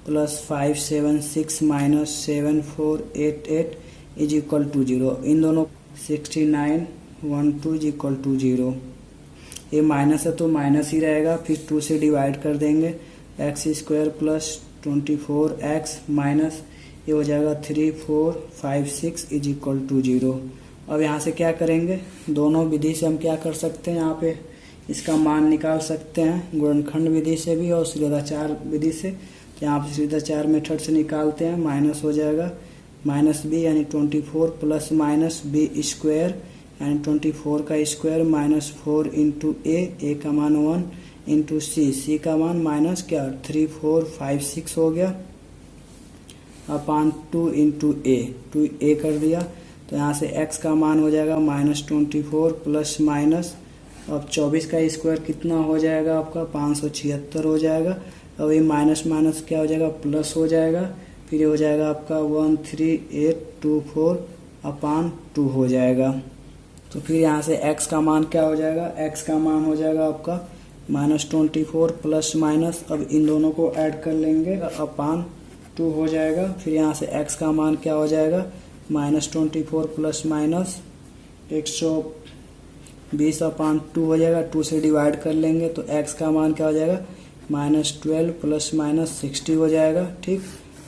plus 576 minus 7488 is equal to 0। इन दोनों 6912 इज इक्वल टू 0। ये माइनस है तो माइनस ही रहेगा, फिर 2 से डिवाइड कर देंगे, x² प्लस 24x माइनस ये हो जाएगा 3456 इज इक्वल टू 0। अब यहाँ से क्या करेंगे, दोनों विधि से हम क्या कर सकते हैं, यहाँ पे इसका मान निकाल सकते हैं, गुणनखंड विधि से भी और सीधाचार विधि से। तो यहाँ पे सीधाचार मेथड से निकालते हैं, माइनस हो जाएगा माइनस b यानी 24 प्लस माइनस b स्क्वायर यानी 24 का स्क्वायर माइनस 4 इंटू ए का मान 1 इंटू सी का मान माइनस क्या 3456 हो गया अपान 2 इंटू ए 2a कर दिया। तो यहाँ से x का मान हो जाएगा -24 प्लस माइनस, अब 24 का स्क्वायर कितना हो जाएगा आपका 576 हो जाएगा। अब ये माइनस माइनस क्या हो जाएगा प्लस हो जाएगा, फिर ये हो जाएगा आपका 13824 अपान 2 हो जाएगा। तो फिर यहाँ से x का मान क्या हो जाएगा, x का मान हो जाएगा आपका -24 प्लस माइनस, अब इन दोनों को ऐड कर लेंगे अपान 2 हो जाएगा। फिर यहाँ से x का मान क्या हो जाएगा -24 प्लस माइनस 120 अपान 2 हो जाएगा, 2 से डिवाइड कर लेंगे तो x का मान क्या हो जाएगा -12 प्लस माइनस 60 हो जाएगा। ठीक,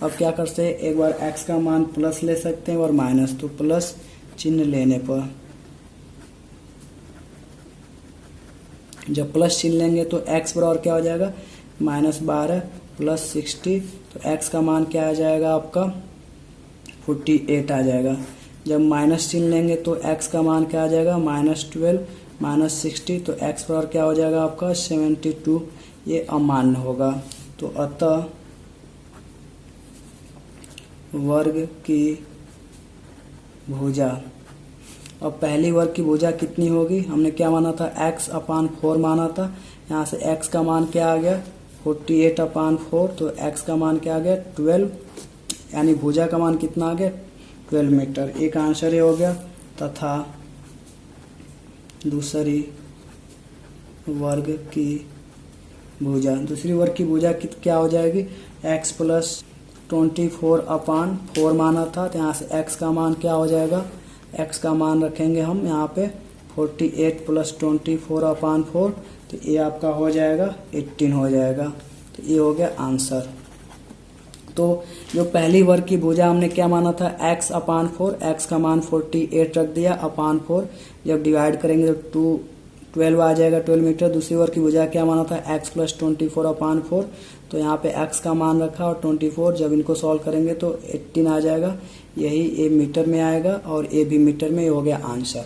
अब क्या करते हैं, एक बार x का मान प्लस ले सकते हैं और माइनस, तो प्लस चिन्ह लेने पर जब प्लस चिन्ह लेंगे तो x बराबर क्या हो जाएगा -12 प्लस 60, तो x का मान क्या आ जाएगा आपका 48 आ जाएगा। जब माइनस चिन्ह लेंगे तो x का मान क्या आ जाएगा -12 माइनस 60, तो x बराबर क्या हो जाएगा आपका 72, ये अमान्य होगा। तो अतः वर्ग की भुजा, अब पहली वर्ग की भुजा कितनी होगी, हमने क्या माना था x अपान 4 माना था, यहाँ से x का मान क्या आ गया 48 अपान 4, तो x का मान क्या आ गया 12, यानी भुजा का मान कितना आ गया 12 मीटर। एक आंसर ये हो गया। तथा दूसरी वर्ग की भुजा, दूसरी वर्ग की भुजा क्या हो जाएगी x प्लस 24 अपान 4 माना था, तो यहाँ से x का मान क्या हो जाएगा, x का मान रखेंगे हम यहाँ पे 48 प्लस 24 अपान 4, तो ये आपका हो जाएगा 18 हो जाएगा। तो ये हो गया आंसर। तो जो पहली वर्ग की भुजा हमने क्या माना था x अपान 4, x का मान 48 रख दिया अपान 4, जब डिवाइड करेंगे तो 12 आ जाएगा 12 मीटर। दूसरी वर्ग की भुजा क्या माना था x प्लस 24 अपान 4, तो यहाँ पे x का मान रखा और 24, जब इनको सॉल्व करेंगे तो 18 आ जाएगा, यही ए मीटर में आएगा और ए भी मीटर में, हो गया आंसर।